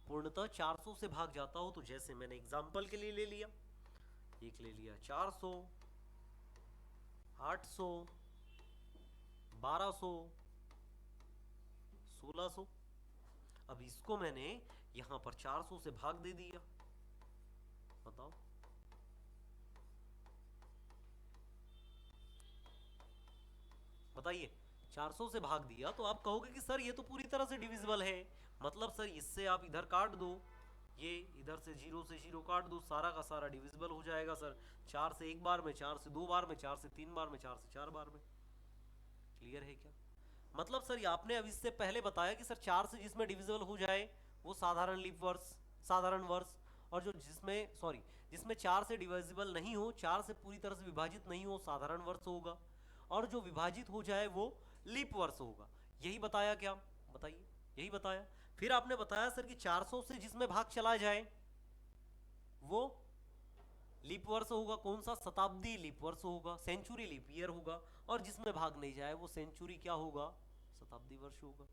A: पूर्णतः 400 से भाग जाता हो। तो जैसे मैंने एग्जांपल के लिए ले लिया, एक ले लिया 400, 800, 1200, 1600। अब इसको मैंने यहां पर 400 से भाग दे दिया, बताओ बताइए, 400 से भाग दिया तो आप कहोगे कि सर ये तो पूरी तरह से डिविजिबल है, मतलब सर इससे आप इधर काट दो, ये इधर से जीरो काट दो, सारा का सारा डिविजिबल हो जाएगा सर। 4 से एक बार में, 4 से 2 बार में, 4 से 3 बार में, 4 से 4 बार में। क्लियर है क्या, मतलब सर आपने अब इससे पहले बताया कि सर 4 से जिसमें डिविजिबल हो जाए वो साधारण लीप वर्ष, साधारण वर्ष, और जो जिसमें सॉरी जिसमें 4 से डिविजिबल नहीं हो, 4 से पूरी तरह से विभाजित नहीं हो, साधारण वर्ष होगा, और जो विभाजित हो जाए वो लीप वर्ष होगा। यही बताया क्या, बताइए, यही बताया। फिर आपने बताया सर कि 400 से जिसमें भाग चला जाए वो लीप वर्ष होगा, कौन सा, शताब्दी लीप वर्ष होगा, सेंचुरी लीप ईयर होगा, और जिसमें भाग नहीं जाए वो सेंचुरी क्या होगा, शताब्दी वर्ष होगा।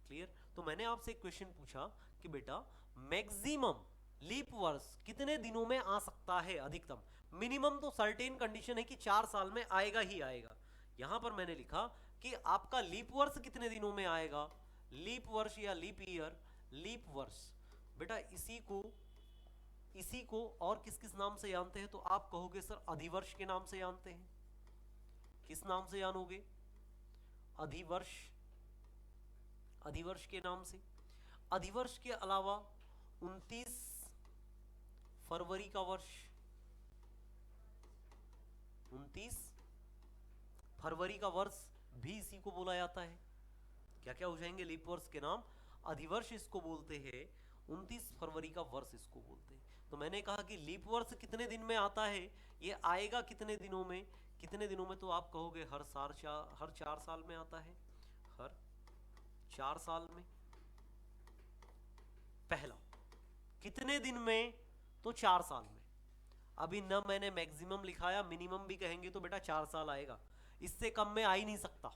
A: क्लियर। तो मैंने आपसे एक क्वेश्चन पूछा कि बेटा मैक्सिमम लीप वर्ष कितने दिनों में आ सकता है, अधिकतम, मिनिमम तो सर्टेन कंडीशन है कि 4 साल में आएगा ही आएगा। यहां पर मैंने लिखा कि आपका लीप वर्ष कितने दिनों में आएगा, लीप वर्ष या लीप ईयर, लीप वर्ष। बेटा इसी को और किस किस नाम से जानते हैं, तो आप कहोगे सर अधिवर्ष के नाम से जानते हैं। किस नाम से जानोगे, अधिवर्ष, अधिवर्ष के नाम से। अधिवर्ष के अलावा 29 फरवरी का वर्ष, 29 फरवरी का वर्ष भी इसी को बोला जाता है। क्या क्या हो जाएंगे लीप वर्ष के नाम, अधिवर्ष इसको बोलते हैं, 29 फरवरी का वर्ष इसको बोलते हैं। तो मैंने कहा कि लीप वर्ष कितने दिन में आता है, ये आएगा कितने दिनों में, कितने दिनों में, तो आप कहोगे हर 4 साल में आता है, हर 4 साल में। पहला कितने दिन में, तो 4 साल में। अभी न मैंने मैक्सिमम लिखाया, मिनिमम भी कहेंगे तो बेटा 4 साल आएगा, इससे कम में आ ही नहीं सकता,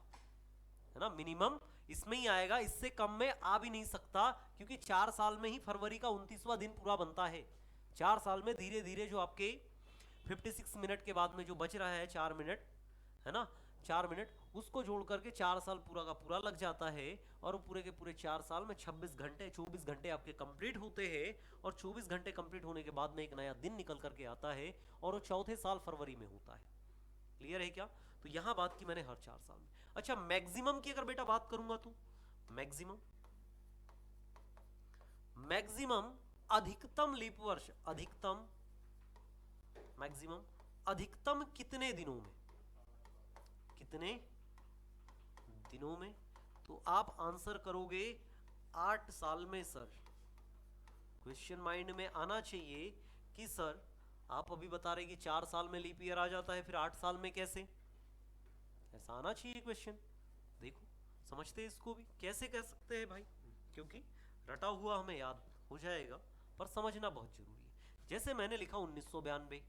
A: है ना। मिनिमम इसमें ही आएगा, इससे कम में आ भी नहीं सकता, क्योंकि 4 साल में ही फरवरी का 29वां दिन पूरा बनता है। 4 साल में धीरे धीरे जो आपके 56 मिनट के बाद में जो बच रहा है 4 मिनट, है ना, 4 मिनट, उसको जोड़ करके 4 साल पूरा का पूरा लग जाता है, और पूरे के पूरे 4 साल में 26 घंटे, 24 घंटे आपके कंप्लीट होते हैं, और 24 घंटे कंप्लीट होने के बाद में एक नया दिन निकल करके आता है, और वो चौथे साल फरवरी में होता है। क्लियर है क्या, तो यहां बात की मैंने हर 4 साल में। अच्छा मैक्सिमम की अगर बेटा बात करूंगा तो मैक्सिमम मैक्सिमम अधिकतम लीप वर्ष, अधिकतम मैक्सिमम अधिकतम कितने दिनों में, कितने दिनों में? तो आप आंसर करोगे 8 साल में सर। क्वेश्चन माइंड में आना चाहिए कि सर आप अभी बता रहे कि 4 साल में लीप ईयर आ जाता है, फिर 8 साल में कैसे? ऐसा आना चाहिए क्वेश्चन। देखो समझते हैं इसको भी, कैसे कह सकते हैं भाई, क्योंकि रटा हुआ हमें याद हो जाएगा पर समझना बहुत जरूरी है। जैसे मैंने लिखा 1992,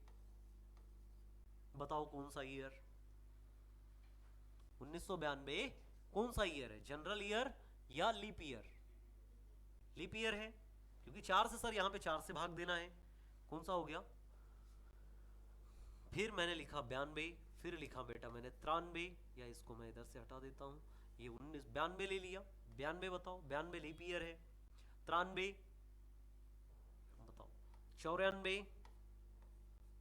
A: बताओ कौन सा ईयर? 1992 कौन सा ईयर है, जनरल ईयर या लीप ईयर? लीप ईयर है, क्योंकि 4 से सर यहां पे 4 से भाग देना है, कौन सा हो गया? फिर मैंने लिखा 92, फिर लिखा बेटा मैंने 93, या इसको मैं इधर से हटा देता हूं, ये 92 ले लिया। 92 बताओ, 92 लीप ईयर है। 93 बताओ, 94,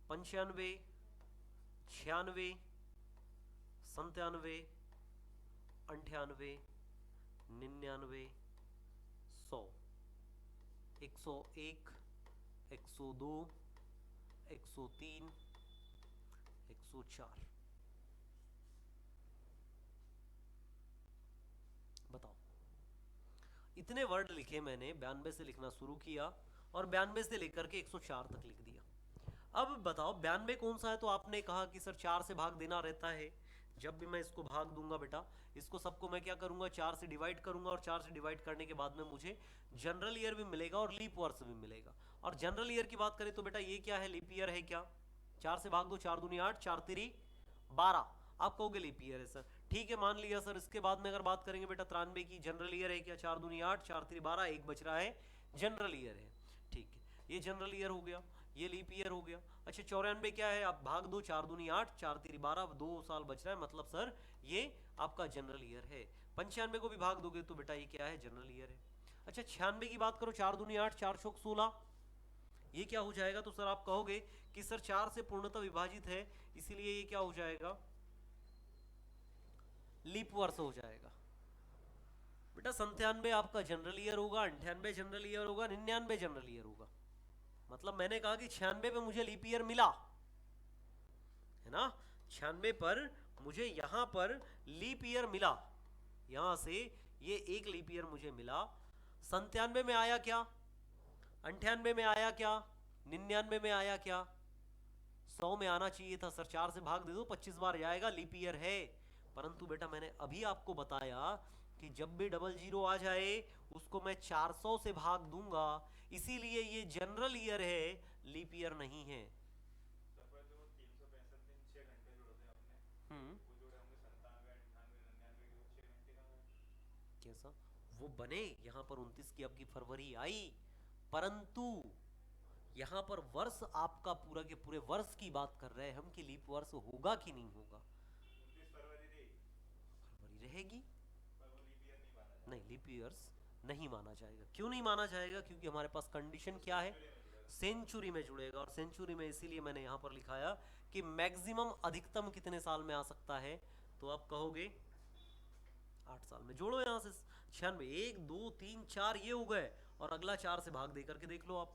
A: 95, 96, 97, 98, 99, 100, 101, 102, 103, 104। बताओ, इतने वर्ड लिखे मैंने, 92 से लिखना शुरू किया और 92 से लेकर के 104 तक लिख दिया। अब बताओ 92 कौन सा है? तो आपने कहा कि सर 4 से भाग देना रहता है। जब भी मैं इसको भाग दूंगा बेटा, इसको सबको मैं क्या करूंगा, 4 से डिवाइड करूंगा, और 4 से डिवाइड करने के बाद में मुझे जनरल ईयर भी मिलेगा और लीप वर्ष भी मिलेगा। और जनरल ईयर की बात करें तो बेटा ये क्या है, लीप ईयर है क्या? 4 से भाग दो, 4 दूनी 8, 4 तिरी 12, आप कहोगे लीप ईयर है सर, ठीक है मान लिया सर। इसके बाद में अगर बात करेंगे बेटा 93 की, जनरल ईयर है क्या? 4 दूनी 8, 4 तिरी 12, एक बच रहा है, जनरल ईयर है, ठीक है, ये जनरल ईयर हो गया, ये लीप ईयर हो गया। अच्छा 94 क्या है? आप भाग दो, 4 दूनी 8, 4 तिरी 12, 2 साल बच रहा है, मतलब सर ये आपका जनरल ईयर है। 95 को भी भाग दोगे तो बेटा ये क्या है, जनरल ईयर है। अच्छा 96 की बात करो, 4 दूनी 8, 4 चौक 16, ये क्या हो जाएगा? तो सर आप कहोगे कि सर 4 से पूर्णतः विभाजित है, इसीलिए ये क्या हो जाएगा, लीप वर्ष हो जाएगा। बेटा 97 आपका जनरल ईयर होगा, 98 जनरल ईयर होगा, 99 जनरल ईयर होगा। मतलब मैंने कहा कि 96 पे मुझे लीप ईयर मिला है ना, 96 पर मुझे यहां पर लीप ईयर मिला, यहां से ये एक लीप ईयर मुझे मिला। 97 में आया क्या, 98 में आया क्या, 99 में आया क्या? 100 में आना चाहिए था सर, 4 से भाग दे दो, 25 बार जाएगा, लीप ईयर है। परंतु बेटा मैंने अभी आपको बताया कि जब भी डबल जीरो आ जाए उसको मैं 400 से भाग दूंगा, इसीलिए ये जनरल ईयर है, लीप ईयर नहीं है। हम्म, कैसा वो बने? यहां पर 29 की आपकी फरवरी आई, परंतु यहां पर वर्ष आपका पूरा के पूरे वर्ष की बात कर रहे हैं हम कि लीप वर्ष होगा कि नहीं होगा। फरवरी रहेगी, नहीं लीप ईयर्स नहीं माना जाएगा। क्यों नहीं माना जाएगा? क्योंकि हमारे पास कंडीशन क्या है, सेंचुरी में जुड़ेगा, और सेंचुरी में इसीलिए मैंने यहां पर लिखाया कि मैक्सिमम अधिकतम कितने साल में आ सकता है। तो आप कहोगे 8 साल में। जोड़ो यहां से 96, 1 2 3 4 ये हो गए, और अगला 4 से भाग दे करके देख लो आप,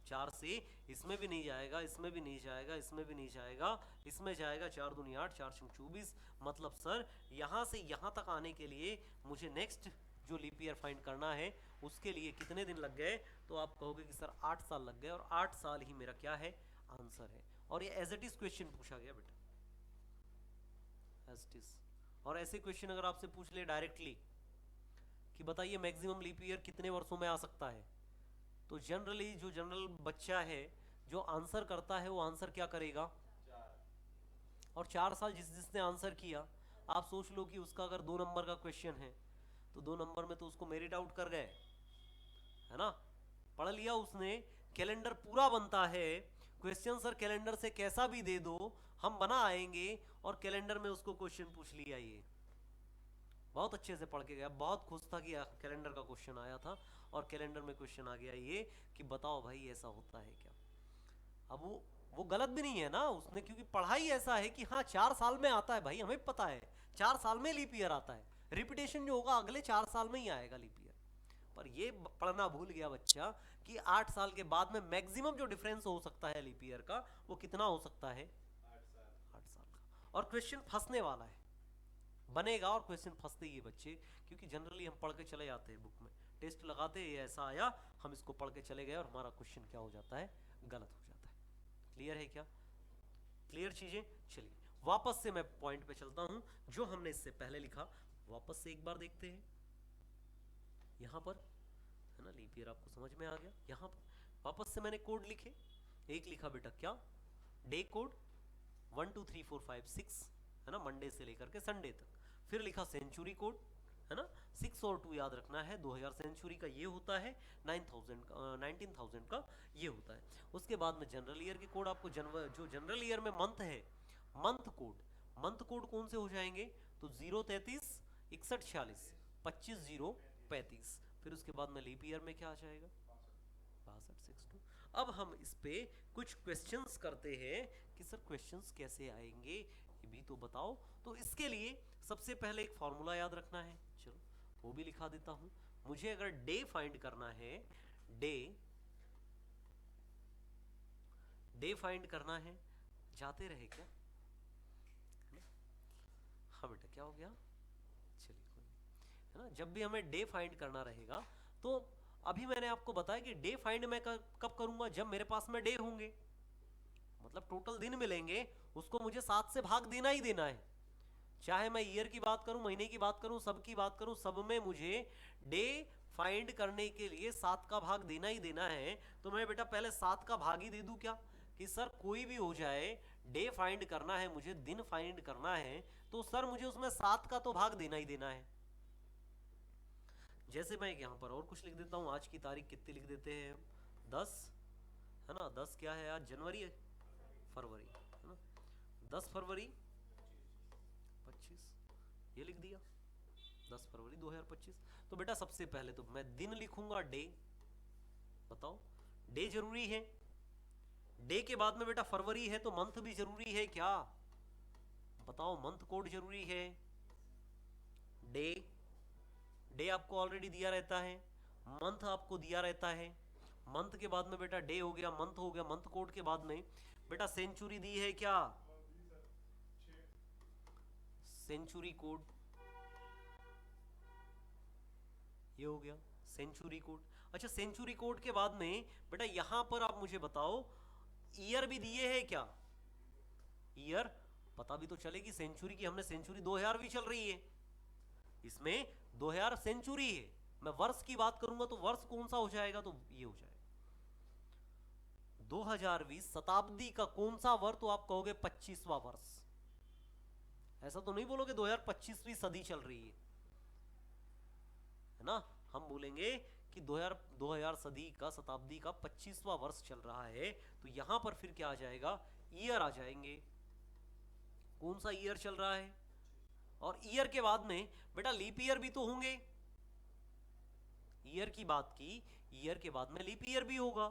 A: 4 से इसमें भी नहीं जाएगा, इसमें भी नहीं जाएगा, इसमें भी नहीं जाएगा, इसमें जाएगा, 4 दूनी 8, 4 छंग 24। मतलब सर यहां से यहां तक आने के लिए मुझे नेक्स्ट जो लीप ईयर फाइंड करना है उसके लिए कितने दिन लग गए? तो आप कहोगे कि सर 8 साल लग गए, और 8 साल ही मेरा क्या है, आंसर है। और ये एज इट इज क्वेश्चन पूछा गया बेटा, एज इट इज। और ऐसे क्वेश्चन अगर आपसे पूछ ले डायरेक्टली कि बताइए मैक्सिमम लीप ईयर कितने वर्षों में आ सकता है, तो जनरली जो जनरल बच्चा है जो आंसर करता है वो आंसर क्या करेगा, और 4 साल जिसने आंसर किया, आप सोच लो कि उसका अगर 2 नंबर का क्वेश्चन है तो 2 नंबर में तो उसको मेरिट आउट कर गए, है ना, पढ़ लिया उसने। कैलेंडर पूरा बनता है, क्वेश्चन सर कैलेंडर से कैसा भी दे दो हम बना आएंगे, और कैलेंडर में उसको क्वेश्चन पूछ लिया, ये बहुत अच्छे से पढ़ के गया, बहुत खुश था कि कैलेंडर का क्वेश्चन आया था, और कैलेंडर में क्वेश्चन आ गया ये कि बताओ भाई ऐसा होता है क्या। अब वो गलत भी नहीं है ना उसने, क्योंकि पढ़ाई ऐसा है कि हाँ 4 साल में आता है भाई, हमें पता है 4 साल में लीप ईयर आता है, रिपीटेशन जो होगा अगले 4 साल में ही आएगा लीप ईयर, पर ये पढ़ना भूल गया बच्चा कि 8 साल के बाद में मैक्सिमम जो डिफरेंस हो सकता है लीप ईयर का वो कितना हो सकता है, 8 साल का। और क्वेश्चन फंसने वाला है, बनेगा और क्वेश्चन फंसते ही है बच्चे, क्योंकि जनरली हम पढ़ के चले जाते हैं बुक में, टेस्ट लगाते हैं ऐसा आया, हम इसको पढ़ के चले गए और हमारा क्वेश्चन क्या हो जाता है, गलत हो जाता है। क्लियर है क्या, क्लियर चीजें? चलिए वापस से मैं पॉइंट पे चलता हूं जो हमने इससे पहले लिखा, वापस से एक बार देखते हैं। यहां पर है ना, लीप ईयर आपको समझ में आ गया। यहां पर वापस से मैंने कोड लिखे, एक लिखा बेटा क्या, डे कोड 1 2 3 4 5 6 है ना, मंडे से लेकर के संडे तक। फिर लिखा सेंचुरी कोड है ना, 6 और 2 याद रखना है, 2000 सेंचुरी का ये होता है, 19,000 का ये होता है। उसके बाद में जनरल ईयर के कोड आपको जो जनरल ईयर में मंथ है, मंथ कोड कौन से हो जाएंगे, तो 0 33 61 46 25 0 35। फिर उसके बाद में लीप ईयर में क्या आ जाएगा, 62 62। अब हम इस पे कुछ क्वेश्चंस करते हैं कि सर क्वेश्चंस कैसे आएंगे ये भी तो बताओ। तो इसके लिए सबसे पहले एक फॉर्मूला याद रखना है, चलो वो भी लिखा देता हूं। मुझे अगर डे फाइंड करना है, डे फाइंड करना है, जाते रहे क्या, हाँ बेटा क्या हो गया, चलिए कोई है ना, जब भी हमें डे फाइंड करना रहेगा तो अभी मैंने आपको बताया कि डे फाइंड मैं कब करूंगा, जब मेरे पास में डे होंगे, मतलब टोटल दिन मिलेंगे, उसको मुझे 7 से भाग देना ही देना है। चाहे मैं ईयर की बात करूं, महीने की बात करूं, सब की बात करूं, सब में मुझे डे फाइंड करने के लिए 7 का भाग देना ही देना है। तो मैं बेटा पहले 7 का भाग ही दे दूं क्या, कि सर कोई भी हो जाए, डे फाइंड करना है मुझे, दिन फाइंड करना है, तो सर मुझे उसमें 7 का तो भाग देना ही देना है। जैसे मैं यहाँ पर और कुछ लिख देता हूँ, आज की तारीख कितनी लिख देते हैं, 10 है ना, 10 क्या है आज, जनवरी है, फरवरी है ना, 10 फरवरी 25 ये लिख दिया, 10 फरवरी 2025। तो बेटा सबसे पहले तो मैं दिन लिखूंगा, डे, बताओ डे जरूरी है, डे के बाद में बेटा फरवरी है तो मंथ भी जरूरी है क्या, बताओ मंथ कोड जरूरी है, डे, डे आपको ऑलरेडी दिया रहता है, मंथ आपको दिया रहता है, मंथ के बाद में बेटा डे हो गया, मंथ हो गया, मंथ कोड के बाद में बेटा सेंचुरी दी है क्या, सेंचुरी कोड ये हो गया सेंचुरी कोड। अच्छा सेंचुरी कोड के बाद में बेटा यहां पर आप मुझे बताओ ईयर भी दिए है क्या, ईयर पता भी तो चलेगी, सेंचुरी की हमने सेंचुरी 2000 भी चल रही है, इसमें 2000 सेंचुरी है, मैं वर्ष की बात करूंगा तो वर्ष कौन सा हो जाएगा, तो ये हो जाएगा 2020 शताब्दी का कौन सा वर्ष, तो आप कहोगे 25वां वर्ष, ऐसा तो नहीं बोलोगे 2025वीं सदी चल रही है ना, हम बोलेंगे कि 2000 सदी का शताब्दी का 25वां वर्ष चल रहा है। तो यहां पर फिर क्या आ जाएगा, ईयर आ जाएंगे, कौन सा ईयर चल रहा है, और ईयर के बाद में बेटा लीप ईयर भी तो होंगे, ईयर की बात की, ईयर के बाद में लीप ईयर भी होगा,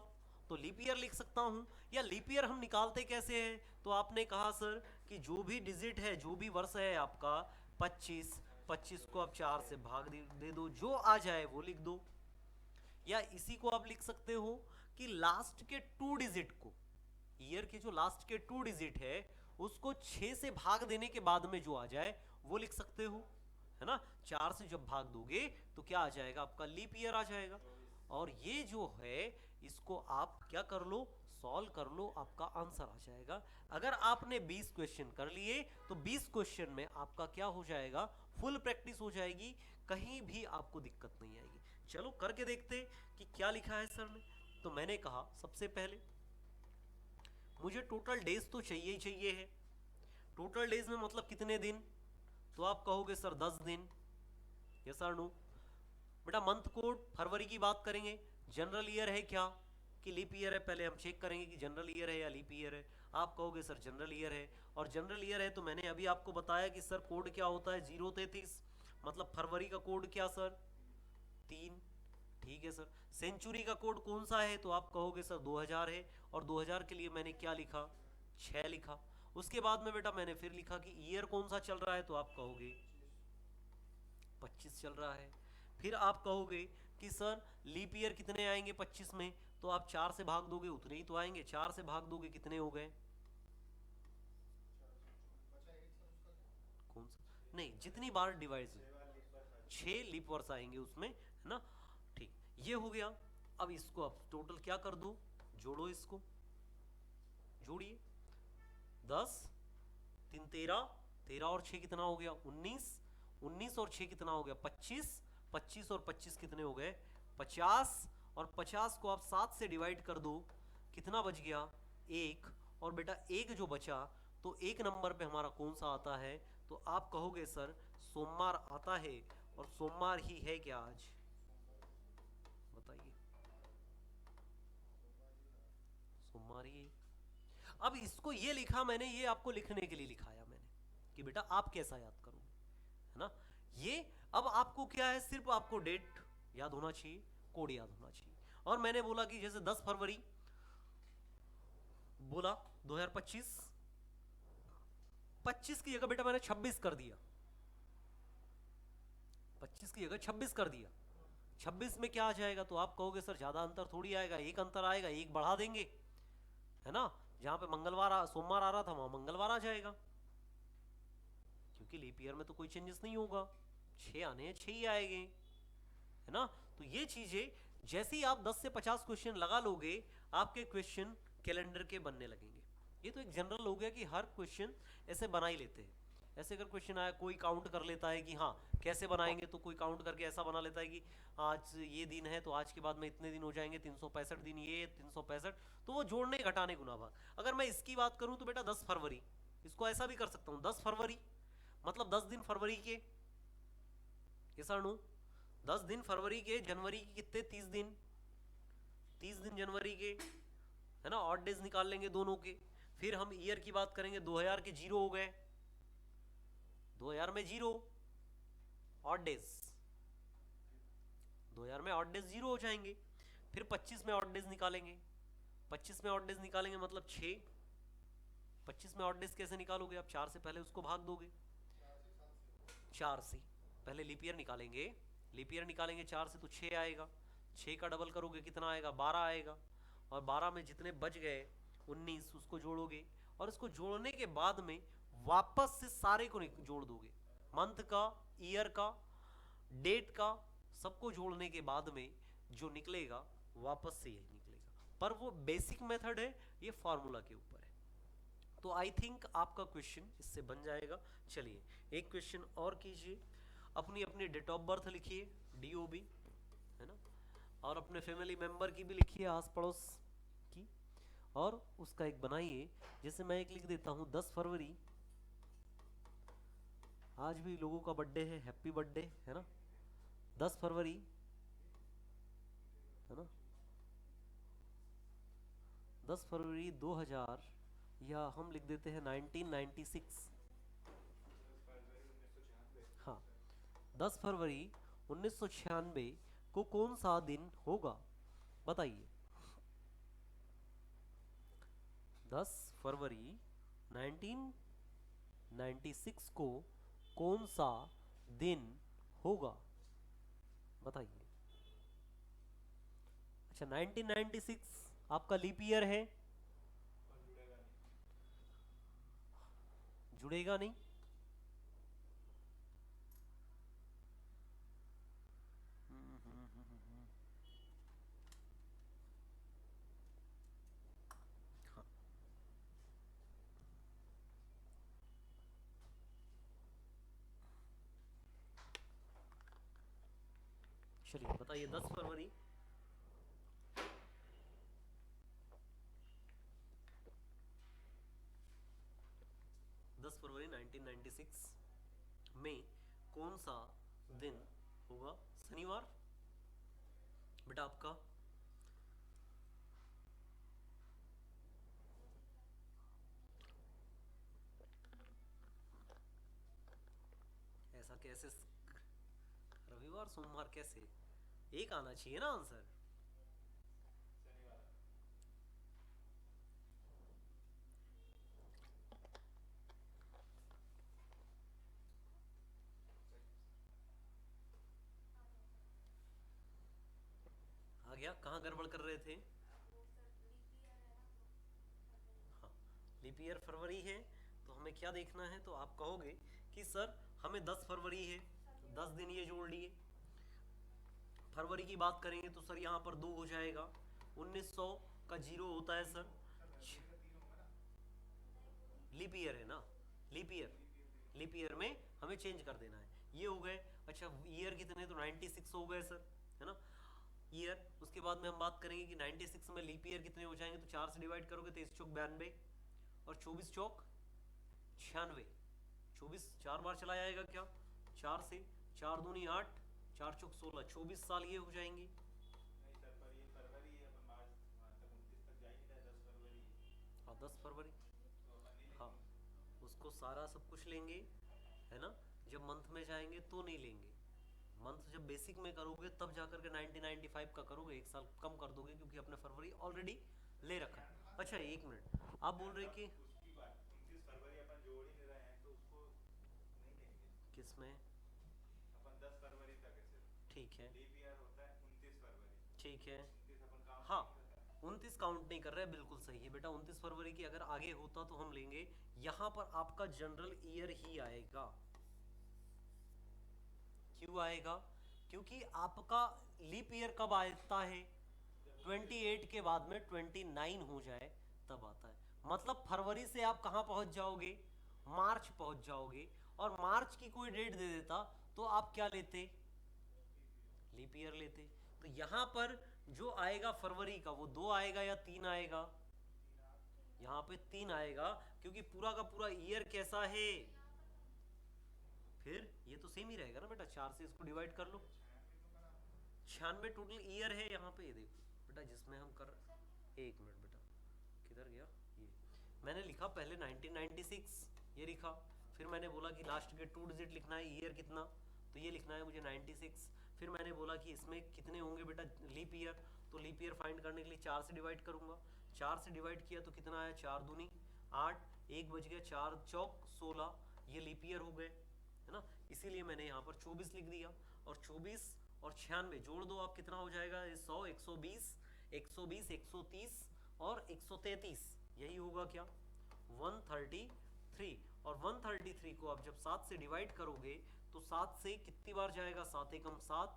A: तो लीप ईयर लिख सकता हूं। या लीप ईयर हम निकालते कैसे हैं, तो आपने कहा सर कि जो भी डिजिट है, जो भी वर्ष है आपका 25, 25 को आप 4 से भाग दे दो, जो आ जाए वो लिख दो। या इसी को आप लिख सकते हो कि लास्ट के 2 डिजिट को, ईयर के जो लास्ट के 2 डिजिट है उसको 6 से भाग देने के बाद में जो आ जाए वो लिख सकते हो, है ना, 4 से जब भाग दोगे तो क्या आ जाएगा, आपका लीप ईयर आ जाएगा। और ये जो है इसको आप क्या कर लो, सॉल्व कर लो, आपका आंसर आ जाएगा। अगर आपने 20 क्वेश्चन कर लिए तो 20 क्वेश्चन में आपका क्या हो जाएगा, फुल प्रैक्टिस हो जाएगी, कहीं भी आपको दिक्कत नहीं आएगी। चलो करके देखते कि क्या लिखा है सर ने। तो मैंने कहा सबसे पहले मुझे टोटल डेज तो चाहिए ही चाहिए है, टोटल डेज में मतलब कितने दिन, तो आप कहोगे सर 10 दिन, यस और नो। बेटा मंथ कोड फरवरी की बात करेंगे, जनरल ईयर है क्या कि लीप ईयर है, पहले हम चेक करेंगे कि जनरल ईयर है या लीप ईयर है, आप कहोगे सर जनरल ईयर है, और जनरल ईयर है तो मैंने अभी आपको बताया कि सर कोड क्या होता है 033, मतलब फरवरी का कोड क्या सर 3, ठीक है सर। सेंचुरी का कोड कौन सा है, तो आप कहोगे सर 2000 है, और 2000 के लिए मैंने क्या लिखा 6 लिखा। उसके बाद में बेटा मैंने फिर लिखा कि ईयर कौन सा चल रहा है, तो आप कहोगे 25 चल रहा है। फिर आप कहोगे कि सर लीप ईयर कितने आएंगे 25 में, तो आप 4 से भाग दोगे उतने ही तो आएंगे, 4 से भाग दोगे कितने हो गए, कौन सा, नहीं जितनी बार डिवाइड, 6 लीप वर्ष आएंगे उसमें, है ना। ठीक, ये हो गया। अब इसको आप टोटल क्या कर दो, जोड़ो इसको, जोड़िए, 10 3 13, 13 और 6 कितना हो गया 19, 19 और 6 कितना हो गया 25, 25 और 25 कितने हो गए 50, और 50 को आप 7 से डिवाइड कर दो, कितना बच गया 1, और बेटा एक जो बचा, तो एक नंबर पे हमारा कौन सा आता है, तो आप कहोगे सर सोमवार आता है, और सोमवार ही है क्या आज, बताइए, सोमवार ही है। अब इसको ये लिखा मैंने, ये आपको लिखने के लिए लिखाया मैंने कि बेटा आप कैसा याद करोगे, है ना। ये अब आपको क्या है, सिर्फ आपको डेट याद होना चाहिए, कोड याद होना चाहिए। और मैंने बोला कि जैसे 10 फरवरी बोला 2025, 25 की जगह बेटा मैंने 26 कर दिया, 25 की जगह 26 कर दिया, 26 में क्या आ जाएगा, तो आप कहोगे सर ज्यादा अंतर थोड़ी आएगा, एक अंतर आएगा, एक बढ़ा देंगे, है ना। जहां पे सोमवार आ रहा था वहां मंगलवार आ जाएगा, क्योंकि लीप ईयर में तो कोई चेंजेस नहीं होगा, 6 आने हैं 6 ही आएंगे, है ना। तो ये चीजें जैसे ही आप 10 से 50 क्वेश्चन लगा लोगे, आपके क्वेश्चन कैलेंडर के बनने लगेंगे। ये तो एक जनरल हो गया कि हर क्वेश्चन ऐसे बना ही लेते हैं। ऐसे अगर क्वेश्चन आया, कोई काउंट कर लेता है कि हाँ कैसे बनाएंगे, तो कोई काउंट करके ऐसा बना लेता है कि आज ये दिन है तो आज के बाद में इतने दिन हो जाएंगे, 365 दिन, ये 365, तो वो जोड़ने घटाने गुना भाग। अगर मैं इसकी बात करूं तो बेटा 10 फरवरी, इसको ऐसा भी कर सकता हूँ, 10 फरवरी मतलब 10 दिन फरवरी के, ये सर नो 10 दिन फरवरी के, जनवरी के कितने 30 दिन, 30 दिन जनवरी के, है ना, ऑड डेज निकाल लेंगे दोनों के। फिर हम ईयर की बात करेंगे, 2000 के जीरो हो गए, 2000 में जीरो, ऑड डेज 2000 में ऑड डेज जीरो हो जाएंगे। फिर 25 में ऑड डेज निकालेंगे, 25 में ऑड डेज निकालेंगे मतलब 6, 25 में ऑड डेज कैसे निकालोगे आप, 4 से पहले उसको भाग दोगे, 4 से पहले लीप ईयर निकालेंगे, लीप ईयर निकालेंगे 4 से तो 6 आएगा, 6 का डबल करोगे कितना आएगा 12 आएगा, और 12 में जितने बच गए 19 उसको जोड़ोगे, और इसको जोड़ने के बाद में वापस से सारे को जोड़ दोगे, मंथ का, ईयर का, डेट का, सबको जोड़ने के बाद में जो निकलेगा वापस से यही निकलेगा। पर वो बेसिक मेथड है, ये फॉर्मूला के ऊपर है। तो आई थिंक आपका क्वेश्चन इससे बन जाएगा। चलिए एक क्वेश्चन और कीजिए, अपनी अपनी डेट ऑफ बर्थ लिखिए, DOB, है ना, और अपने फैमिली मेंबर की भी लिखिए, आस पड़ोस की, और उसका एक बनाइए। जैसे मैं एक लिख देता हूँ 10 फरवरी, आज भी लोगों का बर्थडे है, हैप्पी बर्थडे, है ना, 10 फरवरी, है ना, 10 फरवरी 2000, या हम लिख देते हैं 1996, हाँ, 10 फरवरी 1996 को कौन सा दिन होगा, बताइए। 10 फरवरी 1996 को कौन सा दिन होगा, बताइए। अच्छा 1996 आपका लीप ईयर है, जुड़ेगा नहीं, हाँ, चलिए बताइए 10 फरवरी, 10 फरवरी 1996 में कौन सा दिन होगा, शनिवार, बेटा आपका, ऐसा कैसे, रविवार सोमवार कैसे, एक आना चाहिए ना आंसर। गया, कहाँ गड़बड़ कर रहे थे? हाँ, लीप ईयर फरवरी है, तो हमें क्या देखना है, तो आप कहोगे कि सर हमें 10 फरवरी है, 10 दिन ये जोड़ लिए। फरवरी की बात करेंगे तो सर यहाँ पर 2 हो जाएगा, 1900 का 0 होता है सर। लीप ईयर है ना, लीप ईयर, लीप ईयर में हमें चेंज कर देना है। ये हो गए। अच्छा ईयर कितने, तो 96 हो गए सर, है ना ईयर। उसके बाद में हम बात करेंगे कि 96 में लीप ईयर कितने हो जाएंगे, तो 4 से डिवाइड करोगे, 23 चौक 92 और 24 चौक 96। 24 4 बार चला जाएगा क्या, 4 से, 4 दूनी 8, 4 चौक 16, 24 साल ये हो जाएंगी। हाँ 10 फरवरी, हाँ उसको सारा सब कुछ लेंगे, है ना। जब मंथ में जाएंगे तो नहीं लेंगे, मंथ जब बेसिक में करोगे तब जाकर के 1995 का करोगे, एक साल कम कर दोगे क्योंकि अपने फरवरी ऑलरेडी ले रखा है। अच्छा एक मिनट, आप बोल रहे कि किस में, ठीक है, ठीक है, हाँ 29 काउंट नहीं कर रहे, बिल्कुल सही है बेटा। 29 फरवरी की अगर आगे होता तो हम लेंगे, यहां पर आपका जनरल ईयर ही आएगा। क्यों आएगा, क्योंकि आपका लीप ईयर कब आता है, 28 के बाद में 29 हो जाए तब आता है। मतलब फरवरी से आप कहां पहुंच जाओगे, मार्च पहुंच जाओगे, और मार्च की कोई डेट दे देता तो आप क्या लेते, लीप ईयर लेते। तो यहां पर जो आएगा फरवरी का वो 2 आएगा या 3 आएगा, यहाँ पे 3 आएगा, क्योंकि पूरा का पूरा ईयर कैसा है, फिर ये तो सेम ही रहेगा ना बेटा, 4 से इसको डिवाइड कर लो। 96 टोटल ईयर है यहाँ पे, ये देखो बेटा जिसमें हम कर, एक मिनट बेटा किधर गया ये, मैंने लिखा पहले 1996 ये लिखा, फिर मैंने बोला कि लास्ट के 2 डिजिट लिखना है, ईयर कितना, तो ये लिखना है मुझे 96। फिर मैंने बोला कि इसमें कितने होंगे बेटा लीप ईयर, तो लीप ईयर फाइंड करने के लिए 4 से डिवाइड करूंगा, 4 से डिवाइड किया तो कितना आया, 4 दूनी 8, 1 बच गया, 4 चौक 16, ये लीप ईयर हो गए, है ना। इसीलिए मैंने यहाँ पर 24 लिख दिया, और 24 और 96 जोड़ दो आप, कितना हो जाएगा, 100, 120, 120, 130 और 133, यही होगा क्या, 133। और 133 को आप जब 7 से डिवाइड करोगे तो 7 से कितनी बार जाएगा, 7 एकम 7,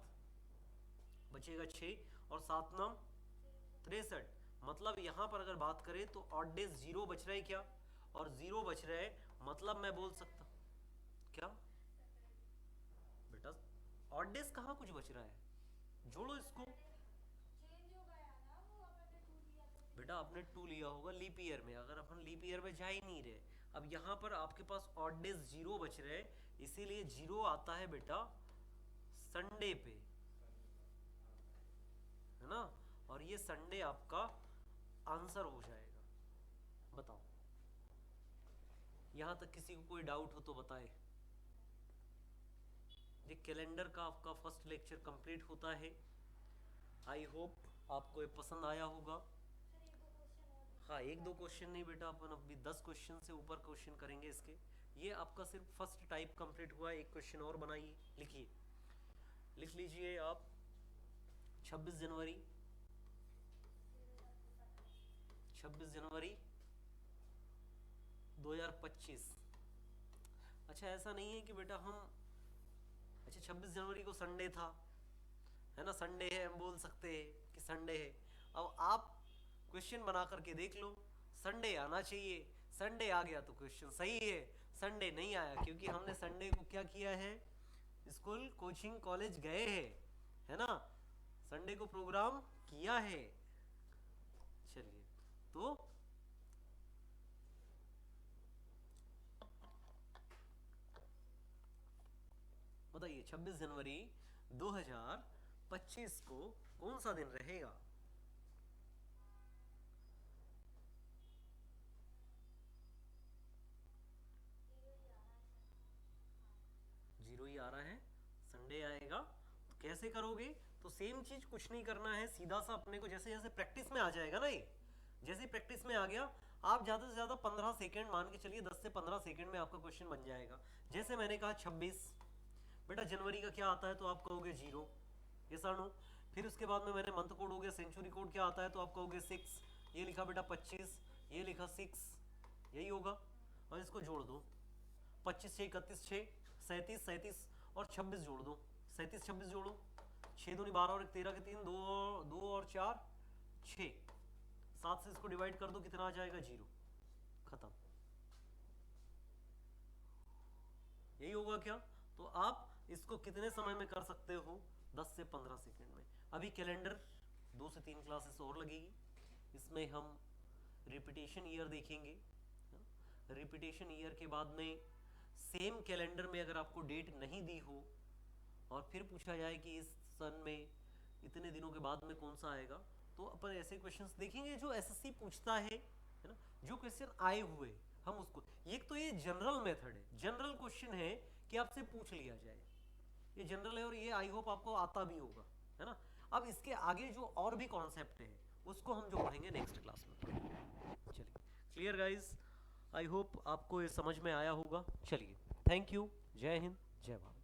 A: बचेगा 6 और 7 नम 63। मतलब यहाँ पर अगर बात करें तो ऑड डेज 0 बच रहे क्या, और 0 बच रहे, मतलब मैं बोल सकता क्या बेटा, ऑड डेज कहाँ कुछ बच रहा है, जोड़ो इसको बेटा, आपने 2 लिया होगा लीप ईयर में, अगर अपन लीप ईयर में जा ही नहीं रहे। अब यहाँ पर आपके पास ऑड डेज 0 बच रहे, इसीलिए 0 आता है बेटा संडे पे, है ना, और ये संडे आपका आंसर हो जाएगा। बताओ यहां तक किसी को कोई डाउट हो तो बताए। ये कैलेंडर का आपका फर्स्ट लेक्चर कंप्लीट होता है, आई होप आपको ये पसंद आया होगा। हाँ 1-2 क्वेश्चन नहीं बेटा, अपन अभी 10 क्वेश्चन से ऊपर क्वेश्चन करेंगे इसके। ये आपका सिर्फ फर्स्ट टाइप कंप्लीट हुआ, एक क्वेश्चन और बनाइए, लिखिए, लिख लीजिए आप 26 जनवरी, 26 जनवरी 2025। अच्छा ऐसा नहीं है कि बेटा हम, अच्छा 26 जनवरी को संडे था, है ना, संडे है, हम बोल सकते हैं कि संडे है। अब आप क्वेश्चन बना करके देख लो, संडे आना चाहिए, संडे आ गया तो क्वेश्चन सही है, संडे नहीं आया क्योंकि हमने संडे को क्या किया है, स्कूल कोचिंग कॉलेज गए हैं, है ना, संडे को प्रोग्राम किया है। चलिए तो बताइए 26 जनवरी 2025 को कौन सा दिन रहेगा, जीरो ही आ रहा है, संडे आएगा, तो कैसे करोगे, तो सेम चीज कुछ नहीं करना है, सीधा सा अपने को जैसे जैसे प्रैक्टिस में आ जाएगा ना, ये जैसे प्रैक्टिस में आ गया, आप ज्यादा से ज्यादा 15 सेकंड मान के चलिए, 10 से 15 सेकंड में आपका क्वेश्चन बन जाएगा। जैसे मैंने कहा 26 बेटा जनवरी का क्या आता है, तो आप कहोगे 0, ये सर नो, फिर उसके बाद में मैंने मंथ कोड हो गया, सेंचुरी कोड क्या आता है, तो आप कहोगे 6, ये लिखा बेटा 25, ये लिखा 6, यही होगा। और इसको जोड़ दो, 25 6 31 6 37 37 और 26 जोड़ दो, 37 26 जोड़ो, 6 दूनी 12 और 1 13 के 3, 2 और 4 6, 7 से इसको डिवाइड कर दो, कितना आ जाएगा 0, खत्म। यही होगा क्या? तो आप इसको कितने समय में कर सकते हो? 10 से 15 सेकंड में। अभी कैलेंडर 2 से 3 क्लासेस और लगेगी, इसमें हम रिपीटेशन ईयर देखेंगे। रिपीटेशन ईयर के बाद में सेम कैलेंडर में अगर आपको डेट नहीं दी हो और फिर पूछा जाए कि इस सन में इतने दिनों के बाद में कौन सा आएगा, तो अपन ऐसे क्वेश्चंस देखेंगे जो एसएससी पूछता है ना, जो क्वेश्चन आए हुए हम उसको, एक तो ये जनरल मेथड है, जनरल क्वेश्चन है कि आपसे पूछ लिया जाए, ये जनरल है और ये आई होप आपको आता भी होगा, है ना। अब इसके आगे जो और भी कॉन्सेप्ट है उसको हम जो पढ़ेंगे नेक्स्ट क्लास में। चलिए, क्लियर गाइज, आई होप आपको ये समझ में आया होगा। चलिए, थैंक यू, जय हिंद, जय भारत।